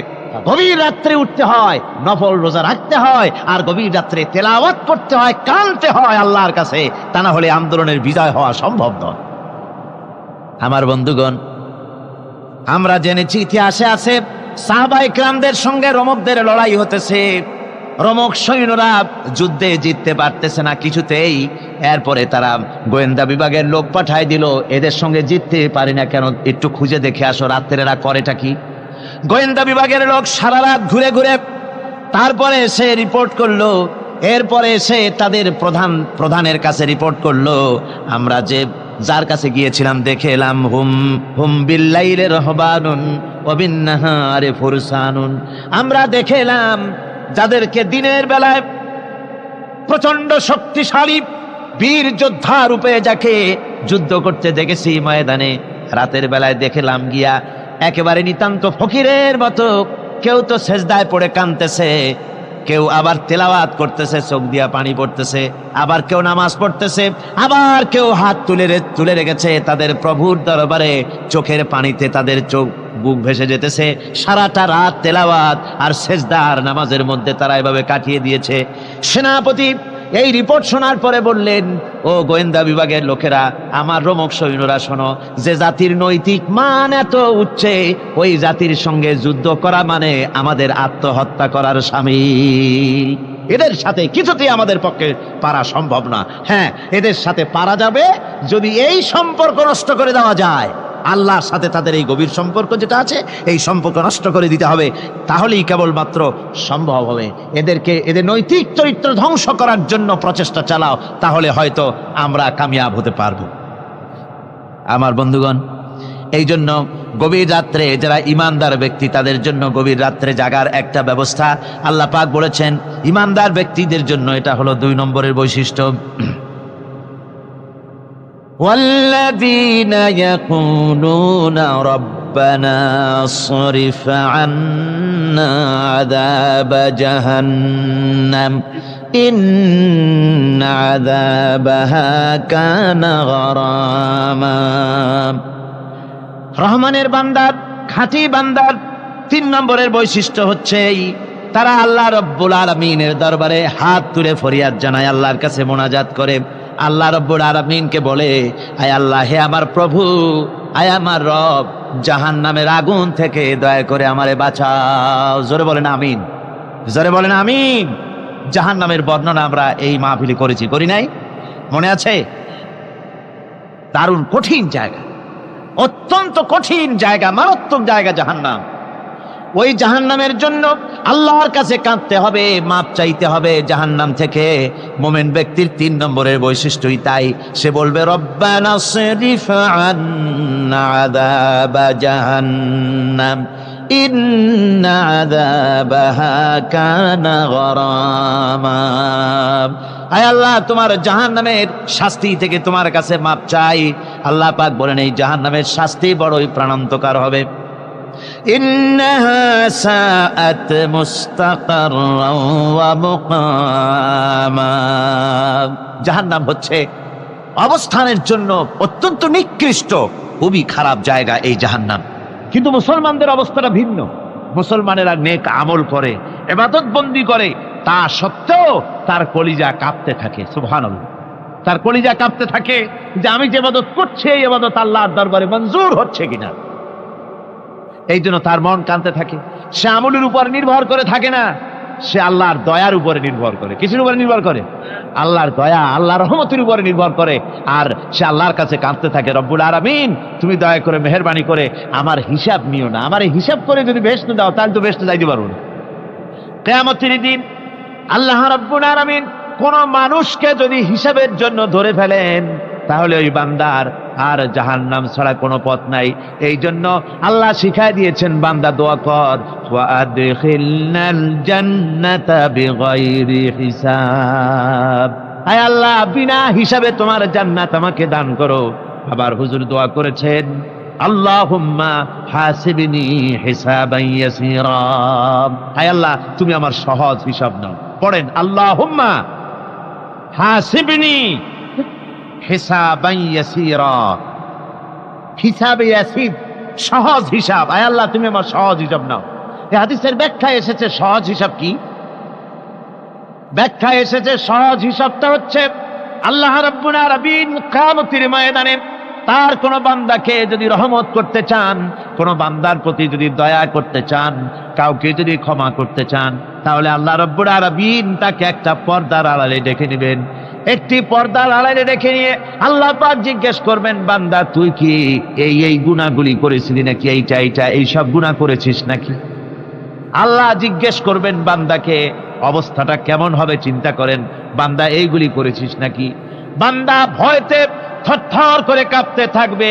গভীর রাত্রে উঠতে হয়, নফল রোজা রাখতে হয়, আর গভীর রাত্রে তেলাওয়াত করতে হয়, কাঁদতে হয় আল্লাহর কাছে, তা না হলে আন্দোলনের বিজয় হওয়া সম্ভব নয়। আমার বন্ধুগণ, আমরা জেনেছি ইতিহাসে আছে সাহাবায়ে কেরামদের সঙ্গে রোমকদের লড়াই হতেছে, রোমক সৈন্যরা যুদ্ধে জিততে পারতেছে না কিছুতেই। এরপরে তারা গোয়েন্দা বিভাগের লোক পাঠায় দিল, এদের সঙ্গে জিততে পারি না কেন, একটু খুঁজে দেখে আসো রাত্রে এরা করেটা কি। গোয়েন্দা বিভাগের লোক সারা রাত ঘুরে ঘুরে তারপরে এসে রিপোর্ট করলো। এরপরে এসে তাদের প্রধানের কাছে রিপোর্ট করলো, আমরা যে যার কাছে গিয়েছিলাম দেখে এলাম হুম বিল্লাইলি রহবানুন ওয়া বিন্নাহারি ফুরসানুন। আমরা দেখে এলাম যাদেরকে দিনের বেলায় প্রচন্ড শক্তিশালী বীর যোদ্ধা রূপে যাকে যুদ্ধ করতে দেখেছি ময়দানে, রাতের বেলায় দেখলাম গিয়া একেবারে নিতান্ত ফকিরের মতো, কেউ তো সেজদায় পড়ে কাঁদতেছে, কেউ আবার তেলাওয়াত করতেছে, চোখ দিয়া পানি পড়তেছে, আবার কেউ নামাজ পড়তেছে, আবার কেউ হাত তুলে রেখেছে তাদের প্রভুর দরবারে, চোখের পানিতে তাদের চোখ বুক ভেসে যেতেছে। সারাটা রাত তেলাওয়াত আর সেজদা আর নামাজের মধ্যে তারা এভাবে কাটিয়ে দিয়েছে। সেনাপতি এই রিপোর্ট শোনার পরে বললেন, ও গোয়েন্দা বিভাগের লোকেরা, আমার রোমক সৈন্যরা শোনো, যে জাতির নৈতিক মান এত উচ্চে, ওই জাতির সঙ্গে যুদ্ধ করা মানে আমাদের আত্মহত্যা করার শামিল। এদের সাথে কিছুতেই আমাদের পক্ষে পারা সম্ভব না। হ্যাঁ, এদের সাথে পারা যাবে যদি এই সম্পর্ক নষ্ট করে দেওয়া যায়। আল্লাহর সাথে তাদের এই গভীর সম্পর্ক যেটা আছে, এই সম্পর্ক নষ্ট করে দিতে হবে, তাহলেই কেবলমাত্র সম্ভব হবে। এদের নৈতিক চরিত্র ধ্বংস করার জন্য প্রচেষ্টা চালাও, তাহলে হয়তো আমরা কামিয়াব হতে পারবো। আমার বন্ধুগণ, এই জন্য গভীর রাত্রে যারা ইমানদার ব্যক্তি, তাদের জন্য গভীর রাত্রে জাগার একটা ব্যবস্থা আল্লাহ পাক বলেছেন। ইমানদার ব্যক্তিদের জন্য এটা হলো 2 নম্বরের বৈশিষ্ট্য। والذين يقولون ربنا اصرف عنا عذاب جهنم إن عذابها كان غراما। রহমানের বান্দার, খাঁটি বান্দার 3 নম্বরের বৈশিষ্ট্য হচ্ছে তারা আল্লাহ রব্বুল আলামিনের দরবারে হাত তুলে ফরিয়াদ জানায়, আল্লাহর কাছে মোনাজাত করে, আল্লাহ রব্বুল আলামিনকে বলে, আয় আল্লাহ, হে আমার প্রভু, আয় আমার রব, জাহান্নামের আগুন থেকে দয়া করে আমারে বাঁচাও। জোরে বলেন আমিন, জোরে বলেন আমিন। জাহান্নামের বর্ণনা আমরা এই মাহফিলে করেছি, করি নাই? মনে আছে? দারুণ কঠিন জায়গা, অত্যন্ত কঠিন জায়গা, মারাত্মক জায়গা জাহান্নাম। ওই জাহান্নামের জন্য আল্লাহর কাছে কাঁদতে হবে, মাপ চাইতে হবে জাহান্নাম থেকে। মোমেন ব্যক্তির 3 নম্বরের বৈশিষ্ট্যই তাই। সে বলবে, রব্বানা সরিফ আন্না আযাবা জাহান্নাম ইন্না আযাবাহা কানা গরামা। আয় আল্লাহ, তোমার জাহান্নামের শাস্তি থেকে তোমার কাছে মাপ চাই। আল্লাহ পাক বলেন, এই জাহান্নামের শাস্তি বড়ই প্রাণান্তকার হবে। ইন্নাহা সাআত মুস্তাকাররাও ওয়া মুকামা। জাহান্নাম হচ্ছে অবস্থানের জন্য অত্যন্ত নিকৃষ্ট, খুবই খারাপ জায়গা এই জাহান্নাম। কিন্তু মুসলমানদের অবস্থাটা ভিন্ন। মুসলমানেরা নেক আমল করে, ইবাদত বন্দি করে, তা সত্ত্বেও তার কলিজা কাঁপতে থাকে। সুবহানাল্লাহ, তার কলিজা কাঁপতে থাকে যে আমি যে ইবাদত করছি, এই ইবাদত আল্লাহর দরবারে মঞ্জুর হচ্ছে কিনা। এই জন্য তার মন কাঁদতে থাকে। সে আমলের উপর নির্ভর করে থাকে না, সে আল্লাহর দয়ার উপরে নির্ভর করে। কিসের উপরে নির্ভর করে? আল্লাহর দয়া, আল্লাহর রহমতের উপরে নির্ভর করে। আর সে আল্লাহর কাছে কাঁদতে থাকে, রব্বুল আলামিন তুমি দয়া করে মেহেরবানি করে আমার হিসাব নিও না, আমার এই হিসাব করে যদি বেহেশত দাও তাহলে তো বেহেশতে যাইতে পারবো না। কিয়ামতের দিন আল্লাহ রাব্বুল আলামিন কোন মানুষকে যদি হিসাবের জন্য ধরে ফেলেন তাহলে ওই বান্দার আর জাহান্নাম ছাড়া কোনো পথ নাই। এই জন্য আল্লাহ শিখায় দিয়েছেন, বান্দা দোয়া কর, ওয়া আদখিলনাল জান্নাতা বিগাইরি হিসাব, আয় আল্লাহ বিনা হিসাবে তোমার জান্নাত আমাকে দান করো। আবার হুজুর দোয়া করেছেন, আল্লাহুম্মা হাসিবনি হিসাবান ইয়াসীরা, আয় আল্লাহ তুমি আমার সহজ হিসাব নাও। পড়েন, আল্লাহুম্মা হাসিবনি হিসাবান ইয়াসীরা, হিসাবে ইয়াসির, সহজ হিসাব, আয় আল্লাহ তুমি আমার সহজ হিসাব নাও। এই হাদিসের ব্যাখ্যায় এসেছে সহজ হিসাব কি? ব্যাখ্যায় এসেছে সহজ হিসাবটা হচ্ছে আল্লাহ রাব্বুল আলামিন কিয়ামতের ময়দানে তার কোন বান্দাকে যদি রহমত করতে চান, কোন বান্দার প্রতি যদি দয়া করতে চান, কাউকে যদি ক্ষমা করতে চান, তাহলে আল্লাহ রাব্বুল আলামিন তাকে একটা পর্দার আড়ালে ডেকে নেবেন। একটি পর্দার আড়ালে ডেকে নিয়ে আল্লাহ পাক জিজ্ঞেস করবেন, বান্দা তুই কি এই গুনাহগুলি করেছিলি নাকি, এইটা এই সব গুনাহ করেছিস নাকি? আল্লাহ জিজ্ঞেস করবেন বান্দাকে, অবস্থাটা কেমন হবে চিন্তা করেন, বান্দা এইগুলি করেছিস নাকি? বান্দা ভয়তে থরথর করে কাঁপতে থাকবে,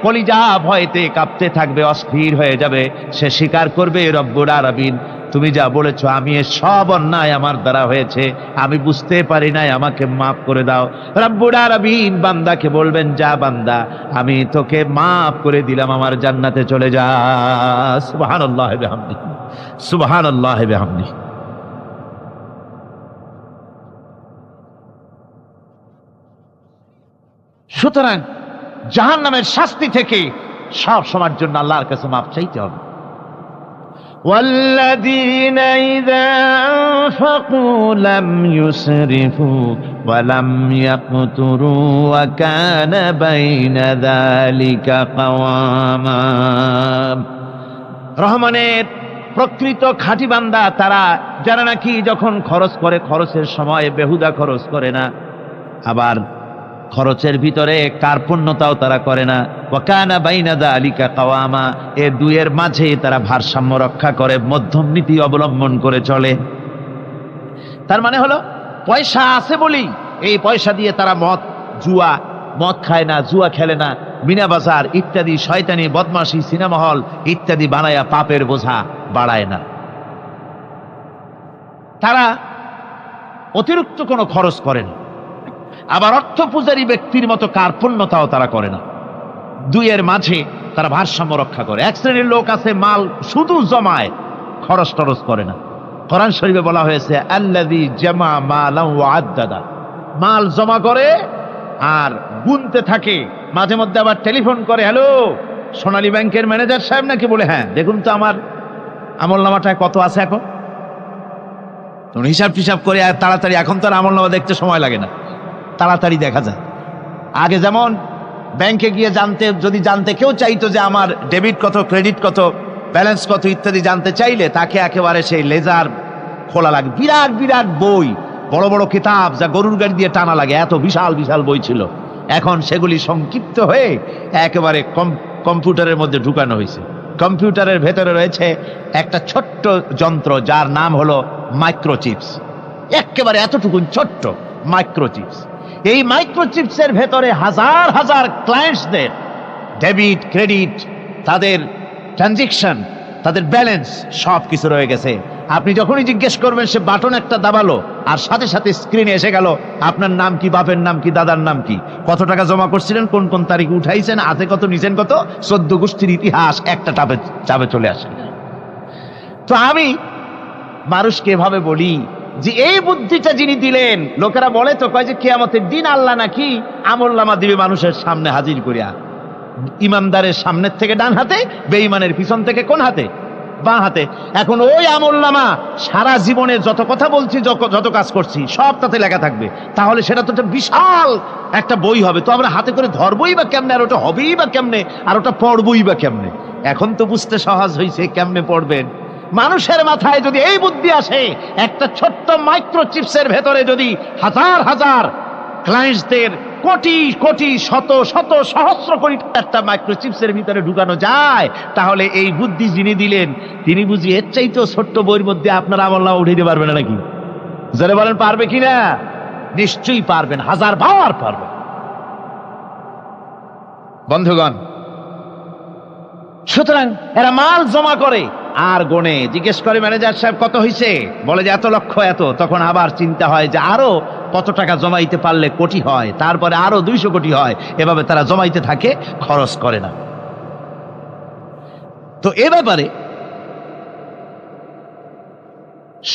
কলিজা ভয়তে কাঁপতে থাকবে, অস্থির হয়ে যাবে। সে স্বীকার করবে, রব্বুল আলামিন তুমি যা বলেছো আমি এ সব অন্যায় আমার দ্বারা হয়েছে, আমি বুঝতে পারি নাই, আমাকে মাফ করে দাও। রব্বুল আলামিন বান্দাকে বলবেন, যা বান্দা আমি তোকে মাফ করে দিলাম, আমার জান্নাতে চলে যা। সুবহানাল্লাহ ওয়া বিহামদিহি, সুবহানাল্লাহ ওয়া বিহামদিহি। সুতরাং জাহান্নামের শাস্তি থেকে সব সময়ের জন্য আল্লাহর কাছে মাফ চাইতে হবে। والذين إذا أنفقوا لم يسرفوا ولم يقتروا وكان بين ذلك قواما, রহমানের প্রকৃত খাঁটি বান্দা তারা যারা নাকি যখন খরচ করে খরচের সময় বেহুদা খরচ করে না, আবার খরচের ভিতরে কার্পণ্যতাও তারা করে না। ওয়াকানা বাইনা যালিকা কাওয়ামা, এ দুইয়ের মাঝে তারা ভারসাম্য রক্ষা করে, মধ্যম নীতি অবলম্বন করে চলে। তার মানে হলো পয়সা আছে বলি এই পয়সা দিয়ে তারা মদ খায় না, জুয়া খেলে না, মিনা বাজার ইত্যাদি শয়তানি বদমাশি সিনেমা হল ইত্যাদি বানায়া পাপের বোঝা বাড়ায় না। তারা অতিরিক্ত কোনো খরচ করে না, আবার অর্থ পূজারী ব্যক্তির মতো কার্পণ্যতাও তারা করে না। দুইয়ের মাঝে তারা ভারসাম্য রক্ষা করে। এক শ্রেণীর লোক আছে মাল শুধু জমায়, খরচ টরচ করে না। কোরআন শরীফে বলা হয়েছে, আল্লাযী জামা মালান ওয়া আদ্দাদা, মাল জমা করে আর গুনতে থাকে, মাঝে মধ্যে আবার টেলিফোন করে, হ্যালো সোনালী ব্যাংকের ম্যানেজার সাহেব নাকি? বলে হ্যাঁ, দেখুন তো আমার আমলনামাটায় কত আছে এখন। হিসাব টিসাব করে আর তাড়াতাড়ি, এখন তো আর আমলনামা দেখতে সময় লাগে না, তাড়াতাড়ি দেখা যায়। আগে যেমন ব্যাংকে গিয়ে যদি জানতে কেউ চাইতো যে আমার ডেবিট কত, ক্রেডিট কত, ব্যালেন্স কত ইত্যাদি জানতে চাইলে তাকে একেবারে সেই লেজার খোলা লাগে, বিরাট বিরাট বই, বড় বড় কিতাব যা গরুর গাড়ি দিয়ে টানা লাগে, এত বিশাল বিশাল বই ছিল। এখন সেগুলি সংক্ষিপ্ত হয়ে একেবারে কম্পিউটারের মধ্যে ঢুকানো হয়েছে। কম্পিউটারের ভেতরে রয়েছে একটা ছোট্ট যন্ত্র যার নাম হলো মাইক্রোচিপস, একেবারে এতটুকু ছোট্ট মাইক্রোচিপস। এই মাইক্রোচিপসের ভেতরে হাজার হাজার ক্লায়েন্টসদের ডেবিট ক্রেডিট, তাদের ট্রানজেকশন, তাদের ব্যালেন্স সব কিছু রয়ে গেছে। আপনি যখনই জিজ্ঞেস করবেন সে বাটন একটা দাবালো আর সাথে সাথে স্ক্রিনে এসে গেল আপনার নাম কি, বাপের নাম কি, দাদার নাম কি, কত টাকা জমা করছিলেন, কোন কোন তারিখে উঠাইছেন, হাতে কত নিছেন কত, 14 গোষ্ঠীর ইতিহাস একটা চাপে চলে আসে। তো আমি মানুষকে এভাবে বলি যে এই বুদ্ধিটা যিনি দিলেন, লোকেরা বলে তো কয় যে কিয়ামতের দিন আল্লাহ নাকি আমলনামা দিবে মানুষের সামনে হাজির করিয়া, ইমানদারের সামনের থেকে ডান হাতে, বেঈমানের পিছন থেকে কোন হাতে, বাঁ হাতে। এখন ওই আমলনামা সারা জীবনে যত কথা বলছি, যত কাজ করছি সব তাতে লেখা থাকবে। তাহলে সেটা তো একটা বিশাল একটা বই হবে, তো আমরা হাতে করে ধরবই বা কেমনে, আর ওটা হবেই বা কেমনে, আর ওটা পড়বই বা কেমনে। এখন তো বুঝতে সহজ হয়েছে কেমনে পড়বেন। মানুষের মাথায় যদি এই বুদ্ধি আসে, একটা ছোট্ট মাইক্রোচিপসের ভেতরে যদি হাজার হাজার ক্লায়েন্টসদের কোটি কোটি শত শত সহস্র কোটি একটা মাইক্রোচিপসের ভিতরে ঢুকানো যায়, তাহলে এই বুদ্ধি যিনি দিলেন তিনি বুঝি এর চাইতেও ছোট্ট বইয়ের মধ্যে আপনার আমল্লাহ উঠে দিতে পারবে না নাকি? যারা বলেন পারবে কিনা? নিশ্চয়ই পারবেন, হাজার বার পারবেন। বন্ধুগণ, সুতরাং এরা মাল জমা করে আর গোনে, জিজ্ঞেস করে ম্যানেজার সাহেব কত হয়েছে, বলে যে এত লক্ষ এত, তখন আবার চিন্তা হয় যে আরো কত টাকা জমাইতে পারলে কোটি হয়, তারপরে আরো 200 কোটি হয়, এভাবে তারা জমাইতে থাকে, খরচ করে না। তো এ ব্যাপারে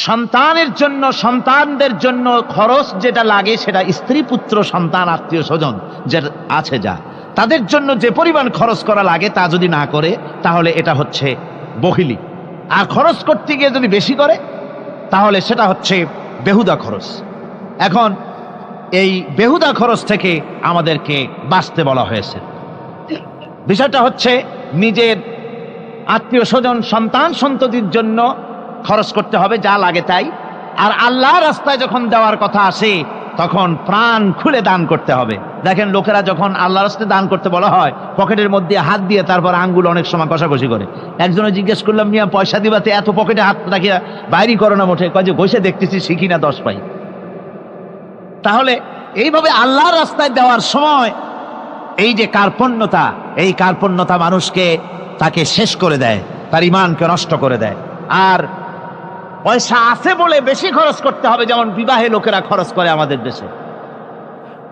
সন্তানের জন্য, সন্তানদের জন্য খরচ যেটা লাগে সেটা স্ত্রী পুত্র সন্তান আত্মীয় স্বজন যে আছে যা তাদের জন্য যে পরিমাণ খরচ করা লাগে তা যদি না করে তাহলে এটা হচ্ছে বখিলি। আর খরচ করতে গিয়ে যদি বেশি করে তাহলে সেটা হচ্ছে বেহুদা খরচ। এখন এই বেহুদা খরচ থেকে আমাদেরকে বাঁচতে বলা হয়েছে। বিষয়টা হচ্ছে নিজের আত্মীয় স্বজন সন্তান সন্ততির জন্য খরচ করতে হবে যা লাগে তাই, আর আল্লাহর রাস্তায় যখন দেওয়ার কথা আসে তখন প্রাণ খুলে দান করতে হবে। দেখেন লোকেরা যখন আল্লাহর রাস্তায় দান করতে বলা হয় পকেটের মধ্যে হাত দিয়ে তারপর আঙ্গুল অনেক সময় কষাকষি করে। একজনে জিজ্ঞেস করলাম, মিয়া পয়সা দিবাতে এত পকেটে হাত রাখিয়া বাইরে করো না মোটে? কয় যে বসে দেখতেছি শিখি না 10 পাই। তাহলে এইভাবে আল্লাহর রাস্তায় দেওয়ার সময় এই যে কার্পণ্যতা, এই কার্পণ্যতা মানুষকে তাকে শেষ করে দেয়, তার ঈমানকে নষ্ট করে দেয়। আর পয়সা আছে বলে বেশি খরচ করতে হবে, যেমন বিবাহে লোকেরা খরচ করে আমাদের দেশে,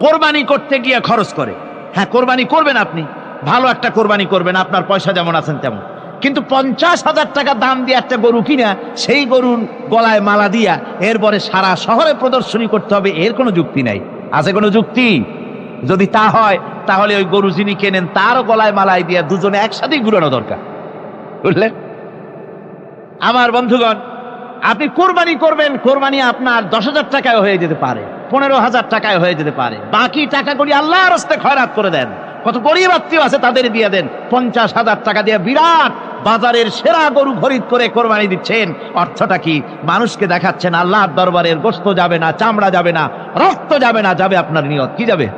কোরবানি করতে গিয়ে খরচ করে। হ্যাঁ, কোরবানি করবেন, আপনি ভালো একটা কোরবানি করবেন, আপনার পয়সা যেমন আছেন তেমন, কিন্তু 50,000 টাকা দাম দিয়ে একটা গরু কিনা সেই গরুর গলায় মালা দিয়া এরপরে সারা শহরে প্রদর্শনী করতে হবে, এর কোনো যুক্তি নাই। আছে কোনো যুক্তি? যদি তা হয় তাহলে ওই গরু যিনি কেনেন তারও গলায় মালাই দিয়া দুজনে একসাথেই ঘুরানো দরকার, বুঝলেন? আমার বন্ধুগণ, আপনি কোরবানি করবেন, কোরবানি আপনার 10,000 টাকায় হয়ে যেতে পারে, 15,000 টাকায় হয়ে যেতে পারে, বাকি টাকাগুলি আল্লাহর রাস্তায় খয়রাত করে দেন। কত গরিব আত্মীয় আছে তাদের দিয়ে দেন। 50,000 টাকা দিয়ে বিরাট বাজারের সেরা গরু খরিদ করে কোরবানি দিচ্ছেন। অর্থটা কি? মানুষকে দেখাচ্ছেন আল্লাহর দরবারের গোশত যাবে না, চামড়া যাবে না, রক্ত যাবে না, যাবে আপনার নিয়ত। কি যাবে?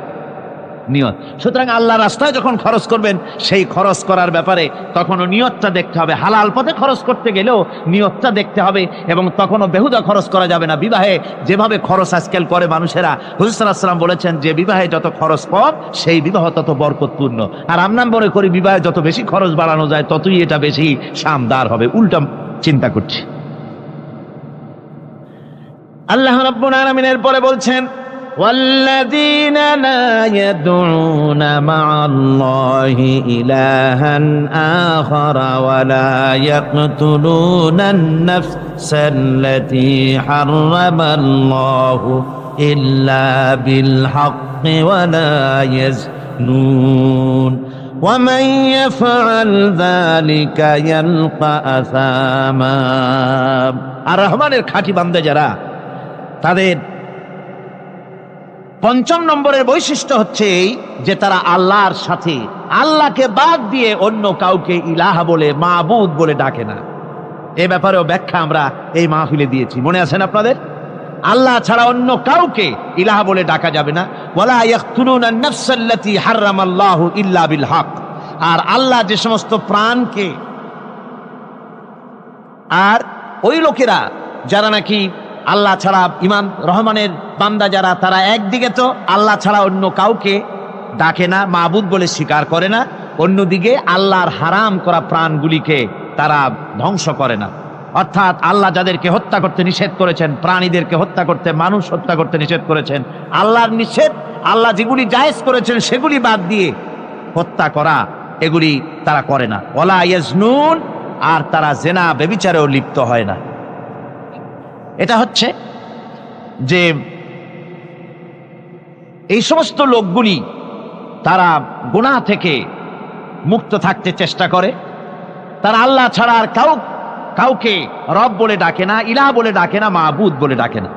নিয়ত। সুতরাং আল্লাহ রাস্তায় যখন খরচ করবেন সেই খরচ করার ব্যাপারে তখনও নিয়তটা দেখতে হবে। হালাল পথে খরচ করতে গেলেও নিয়তটা দেখতে হবে, এবং তখনও বেহুদা খরচ করা যাবে না। বিবাহে যেভাবে খরচ আজকাল করে মানুষেরা, হুজুর সাল্লাল্লাহু আলাইহি ওয়াসাল্লাম বলেছেন যে বিবাহে যত খরচ কম সেই বিবাহ তত বরকতপূর্ণ। আর আমরা মনে করি বিবাহে যত বেশি খরচ বাড়ানো যায় ততই এটা বেশি শানদার হবে। উল্টা চিন্তা করছি। আল্লাহ রাব্বুল আলামিন এরপরে বলছেন, والذين لا يدعون مع الله إلها آخر ولا يقتلون النفس التي حرم الله إلا بالحق ولا يزنون ومن يفعل ذلك يلقى أثاما। আর রহমানের খাঁটি বান্দা যারা, তাদের 5 নম্বরের বৈশিষ্ট্য হচ্ছে এই যে তারা আল্লাহর সাথে, আল্লাহকে বাদ দিয়ে অন্য কাউকে ইলাহ বলে, মাবুদ বলে ডাকে না। এ ব্যাপারেও ব্যাখ্যা আমরা এই মাহফিলে দিয়েছি, মনে আছেন আপনাদের? আল্লাহ ছাড়া অন্য কাউকে ইলাহ বলে ডাকা যাবে না। ওয়ালা ইয়াকতুলুনান নাফসাল্লাতী হারামাল্লাহু ইল্লা বিল হক। আর আল্লাহ যে সমস্ত প্রাণকে, আর ওই লোকেরা যারা নাকি আল্লাহ ছাড়া, ইমান রহমানের বান্দা যারা, তারা একদিকে তো আল্লাহ ছাড়া অন্য কাউকে ডাকে না, মাবুদ বলে স্বীকার করে না, অন্যদিকে আল্লাহর হারাম করা প্রাণগুলিকে তারা ধ্বংস করে না। অর্থাৎ আল্লাহ যাদেরকে হত্যা করতে নিষেধ করেছেন, প্রাণীদেরকে হত্যা করতে, মানুষ হত্যা করতে নিষেধ করেছেন, আল্লাহর নিষেধ, আল্লাহ যেগুলি জায়েজ করেছেন সেগুলি বাদ দিয়ে হত্যা করা, এগুলি তারা করে না। ওয়ালা ইয়াজনুন, আর তারা জেনা ব্যভিচারেও লিপ্ত হয় না। এটা হচ্ছে যে এই সমস্ত লোকগুলি তারা গুনাহ থেকে মুক্ত থাকতে চেষ্টা করে। তারা আল্লাহ ছাড়া আর কাউকে রব বলে ডাকে না, ইলাহ বলে ডাকে না, মাবুদ বলে ডাকে না।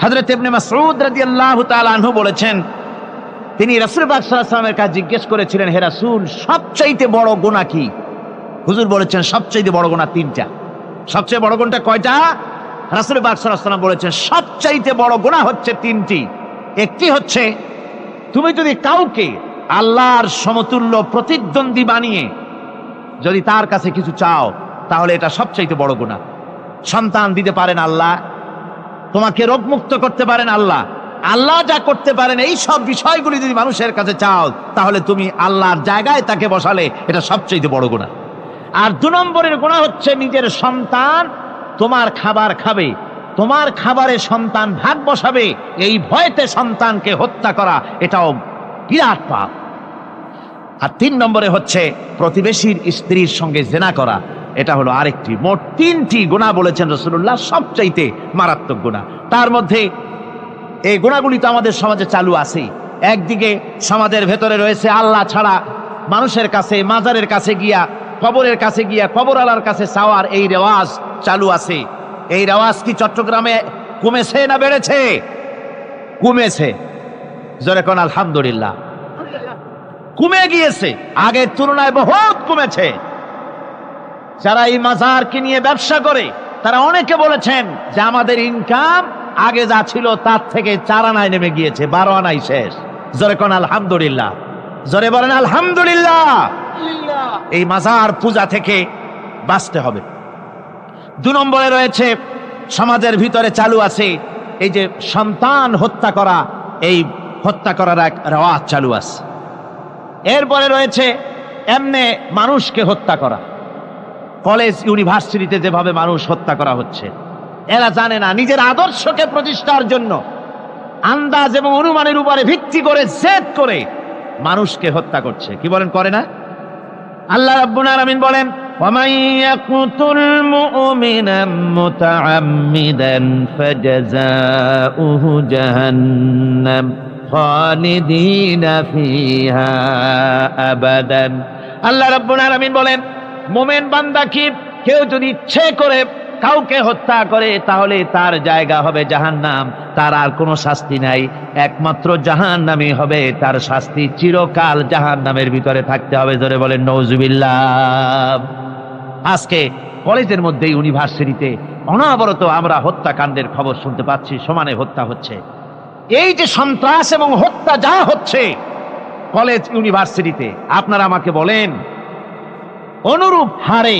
হযরত ইবনে মাসউদ রাদিয়াল্লাহু তাআলা আনহু বলেছেন, তিনি রাসূল পাক সাল্লাল্লাহু আলাইহি ওয়াসাল্লামের কাছে জিজ্ঞেস করেছিলেন, হে রাসূল, সবচাইতে বড় গুনাহ কি? হুজুর বলেছেন সবচাইতে বড় গুনাহ 3টা। সবচেয়ে বড় গুণটা কয়টা? রাসূল পাক সাল্লাল্লাহু আলাইহি ওয়াসাল্লাম বলেছেন সবচাইতে বড় গুনাহ হচ্ছে তিনটি। একটি হচ্ছে তুমি যদি কাউকে আল্লাহর সমতুল্য প্রতিদ্বন্দ্বী বানিয়ে যদি তার কাছে কিছু চাও, তাহলে এটা সবচাইতে বড় গুনাহ। সন্তান দিতে পারেন আল্লাহ, তোমাকে রোগমুক্ত করতে পারেন আল্লাহ, আল্লাহ যা করতে পারেন এই সব বিষয়গুলি যদি মানুষের কাছে চাও, তাহলে তুমি আল্লাহর জায়গায় তাকে বসালে এটা সবচেয়ে বড় গুনাহ। আর 2 নম্বরের গুনাহ হচ্ছে নিজের সন্তান তোমার খাবার খাবে, তোমার খাবারে সন্তান ভাগ বসাবে, এই ভয়তে সন্তানকে হত্যা করা, এটাও বিরাট পাপ। আর 3 নম্বরে হচ্ছে প্রতিবেশীর স্ত্রীর সঙ্গে জেনা করা, এটা হলো আরেকটি। মোট 3টি গুনাহ বলেছেন রাসূলুল্লাহ, সবচাইতে মারাত্মক গুনাহ। তার মধ্যে এই গুনাহগুলি তো আমাদের সমাজে চালু আছে। একদিকে সমাজের ভেতরে রয়েছে আল্লাহ ছাড়া মানুষের কাছে, মাজারের কাছে গিয়া, কবরের কাছে গিয়া কবরওয়ালার কাছে চাওয়ার এই রেওয়াজ চালু আছে। এই রেওয়াজ কি চট্টগ্রামে কমেছে না বেড়েছে? কমেছে। জোরে কোন আলহামদুলিল্লাহ। কমে গিয়েছে, আগের তুলনায় বহুত কমেছে। যারা এই মাজারকে নিয়ে ব্যবসা করে তারা অনেকে বলেছেন যে আমাদের ইনকাম আগে যা ছিল তার থেকে 4 আনায় নেমে গিয়েছে, 12 আনাই শেষ। জোরে কোন আলহামদুলিল্লাহ, জোরে বলেন আলহামদুলিল্লাহ। এই মাজার পূজা থেকে বাঁচতে হবে। 2 নম্বরে রয়েছে সমাজের ভিতরে চালু আছে এই যে সন্তান হত্যা করা, এই হত্যা করার এক রেওয়াজ চালু আছে। এরপরে রয়েছে এমনে মানুষকে হত্যা করা। কলেজ ইউনিভার্সিটিতে যেভাবে মানুষ হত্যা করা হচ্ছে, এরা জানে না নিজের আদর্শকে প্রতিষ্ঠার জন্য আন্দাজ এবং অনুমানের উপরে ভিত্তি করে জেদ করে মানুষকে হত্যা করছে। কি বলেন, করে না? আল্লাহ রাব্বুল আলামিন বলেন وَمَن يَقْتُلْ مُؤْمِنًا مُتَعَمِّدًا فَجَزَاؤُهُ جَهَنَّمُ خَالِدِينَ فِيهَا أَبَدًا। আল্লাহ রাব্বুল আলামিন বলেন মুমিন বান্দা কি কেউ যদি ইচ্ছে করে কাউকে হত্যা করে তাহলে তার জায়গা হবে জাহান্নাম, তার আর কোনো শাস্তি নাই, একমাত্র জাহান্নামই হবে তার শাস্তি, চিরকাল জাহান্নামের ভিতরে থাকতে হবে। জোরে বলেন নাউজুবিল্লাহ। আজকে কলেজের মধ্যে, ইউনিভার্সিটিতে অনবরত আমরা হত্যাকাণ্ডের খবর শুনতে পাচ্ছি, সমানে হত্যা হচ্ছে। এই যে সন্ত্রাস এবং হত্যা যা হচ্ছে কলেজ ইউনিভার্সিটিতে, আপনারা আমাকে বলেন অনুরূপ হারে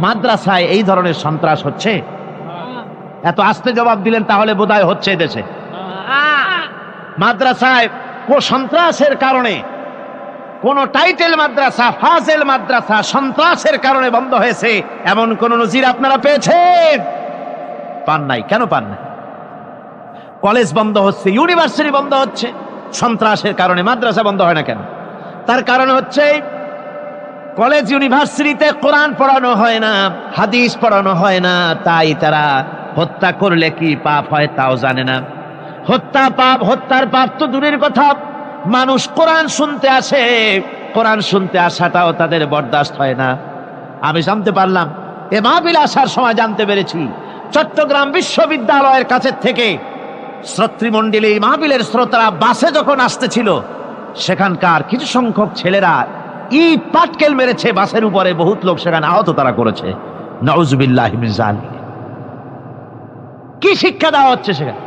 মাদ্রাসায় এই ধরনের সন্ত্রাস হচ্ছে? এত আস্তে জবাব দিলেন তাহলে বোধহয় হচ্ছে দেশে। মাদ্রাসায় সন্ত্রাসের কারণে, কোন টাইটেল মাদ্রাসা, ফাজেল মাদ্রাসা সন্ত্রাসের কারণে বন্ধ হয়েছে এমন কোন নজির আপনারা পেয়েছেন? পান নাই। কেন পান নাই? কলেজ বন্ধ হচ্ছে, ইউনিভার্সিটি বন্ধ হচ্ছে সন্ত্রাসের কারণে, মাদ্রাসা বন্ধ হয় না কেন? তার কারণ হচ্ছে কলেজ ইউনিভার্সিটিতে কোরআন পড়ানো হয় না, হাদিস পড়ানো হয় না, তাই তারা হত্যা করলে কি পাপ হয় তাও জানে না। হত্যা পাপ, হত্যার পাপ তো দূরের কথা, মানুষ কোরআন শুনতে আসে, কোরআন শুনতে আসাটাও তাদের বরদাস্ত হয় না। আমি জানতে পারলাম, এ মাহফিল আসার সময় জানতে পেরেছি, চট্টগ্রাম বিশ্ববিদ্যালয়ের কাছে থেকে শ্রোতৃমণ্ডলী, মাহফিলের শ্রোতারা বাসে যখন আসতেছিল, সেখানকার কিছু সংখ্যক ছেলেরা ইট পাটকেল মেরেছে বাসের উপরে, বহুত লোক সেখানে আহত তারা করেছে। নাউজুবিল্লাহি মিন যালিক। কি শিক্ষা দেওয়া হচ্ছে সেখানে?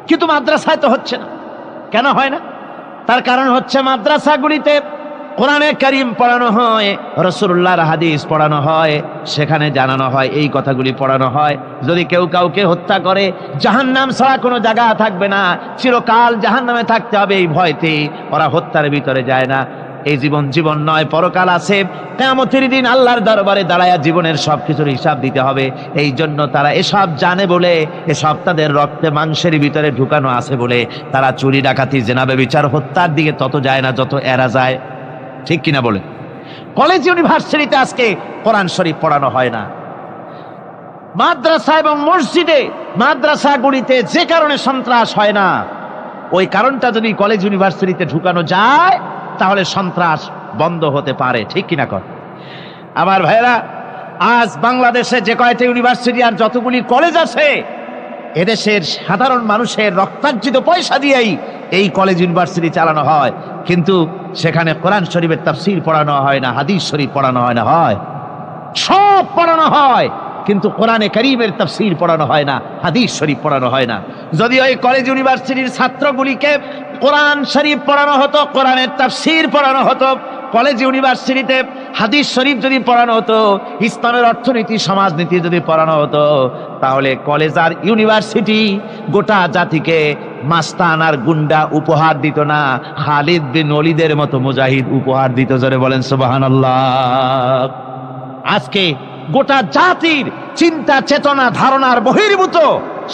কিন্তু মাদ্রাসায় তো হচ্ছে না। কেন হয় না? তার কারণ হচ্ছে মাদ্রাসাগুলিতে কোরআনে কারীম পড়ানো হয়, রাসূলুল্লাহর হাদিস পড়ানো হয়, সেখানে জানানো হয়, এই কথাগুলি পড়ানো হয়। যদি কেউ কাউকে হত্যা করে জাহান্নাম ছাড়া কোনো জায়গা থাকবে না, চিরকাল জাহান্নামে থাকতে হবে, এই ভয়তে ওরা হত্যার ভিতরে যায় না। এই জীবন জীবন নয়, পরকাল আছে, কিয়ামতের দিন আল্লাহর দরবারে দাঁড়ায়া জীবনের সবকিছুর হিসাব দিতে হবে। এই জন্য তারা এসব জানে বলে, এসব তাদের রক্তে মাংসের ভিতরে ঢুকানো আছে বলে তারা চুরি ডাকাতি জেনা ব্যভিচার হত্যার দিকে তত যায় না যত এরা যায়। ঠিক কিনা বলে? কলেজ ইউনিভার্সিটিতে আজকে কোরআন শরীফ পড়ানো হয় না। মাদ্রাসা এবং মসজিদে, মাদ্রাসাগুলিতে যে কারণে সন্ত্রাস হয় না, ওই কারণটা যদি কলেজ ইউনিভার্সিটিতে ঢুকানো যায় তাহলে সন্ত্রাস বন্ধ হতে পারে। ঠিক কিনা কর? আমার ভাইরা, আজ বাংলাদেশে যে কয়টা ইউনিভার্সিটি আর যতগুলি কলেজ আছে, এদেশের সাধারণ মানুষের রক্তার্জিত পয়সা দিয়েই এই কলেজ ইউনিভার্সিটি চালানো হয়, কিন্তু সেখানে কোরআন শরীফের তাফসীর পড়ানো হয় না, হাদিস শরীফ পড়ানো হয় না, হয় সব পড়ানো হয় কিন্তু কোরআনে কারীমের তাফসীর পড়ানো হয় না, হাদিস শরীফ পড়ানো হয় না। যদি ওই কলেজ ইউনিভার্সিটির ছাত্রগুলিকে কোরআন শরীফ পড়ানো হতো, কোরআনের তাফসীর পড়ানো হতো, কলেজ ইউনিভার্সিটিতে হাদিস শরীফ যদি পড়ানো হতো, ইসলামের অর্থনীতি সমাজনীতি যদি পড়ানো হতো, তাহলে কলেজ আর ইউনিভার্সিটি গোটা জাতিকে মাস্তান আর গুন্ডা উপহার দিত না, খালিদ বিন ওলীদের মতো মুজাহিদ উপহার দিত। জোরে বলেন সুবহানাল্লাহ। আজকে গোটা জাতির চিন্তা চেতনা ধারণার বহির্ভূত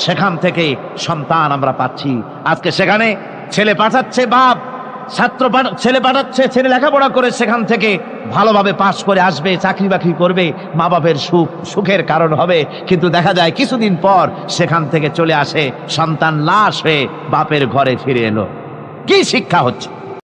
সেখান থেকে সন্তান আমরা পাচ্ছি। আজকে সেখানে ছেলে পাঠাচ্ছে বাপ, ছেলে পাঠাচ্ছে, ছেলে লেখাপড়া করে সেখান থেকে ভালোভাবে পাশ করে আসবে, চাকরি বাকরি করবে, মা বাপের সুখের কারণ হবে। কিন্তু দেখা যায় কিছুদিন পর সেখান থেকে চলে আসে সন্তান লাশ হয়ে বাপের ঘরে ফিরে এলো। কি শিক্ষা হচ্ছে?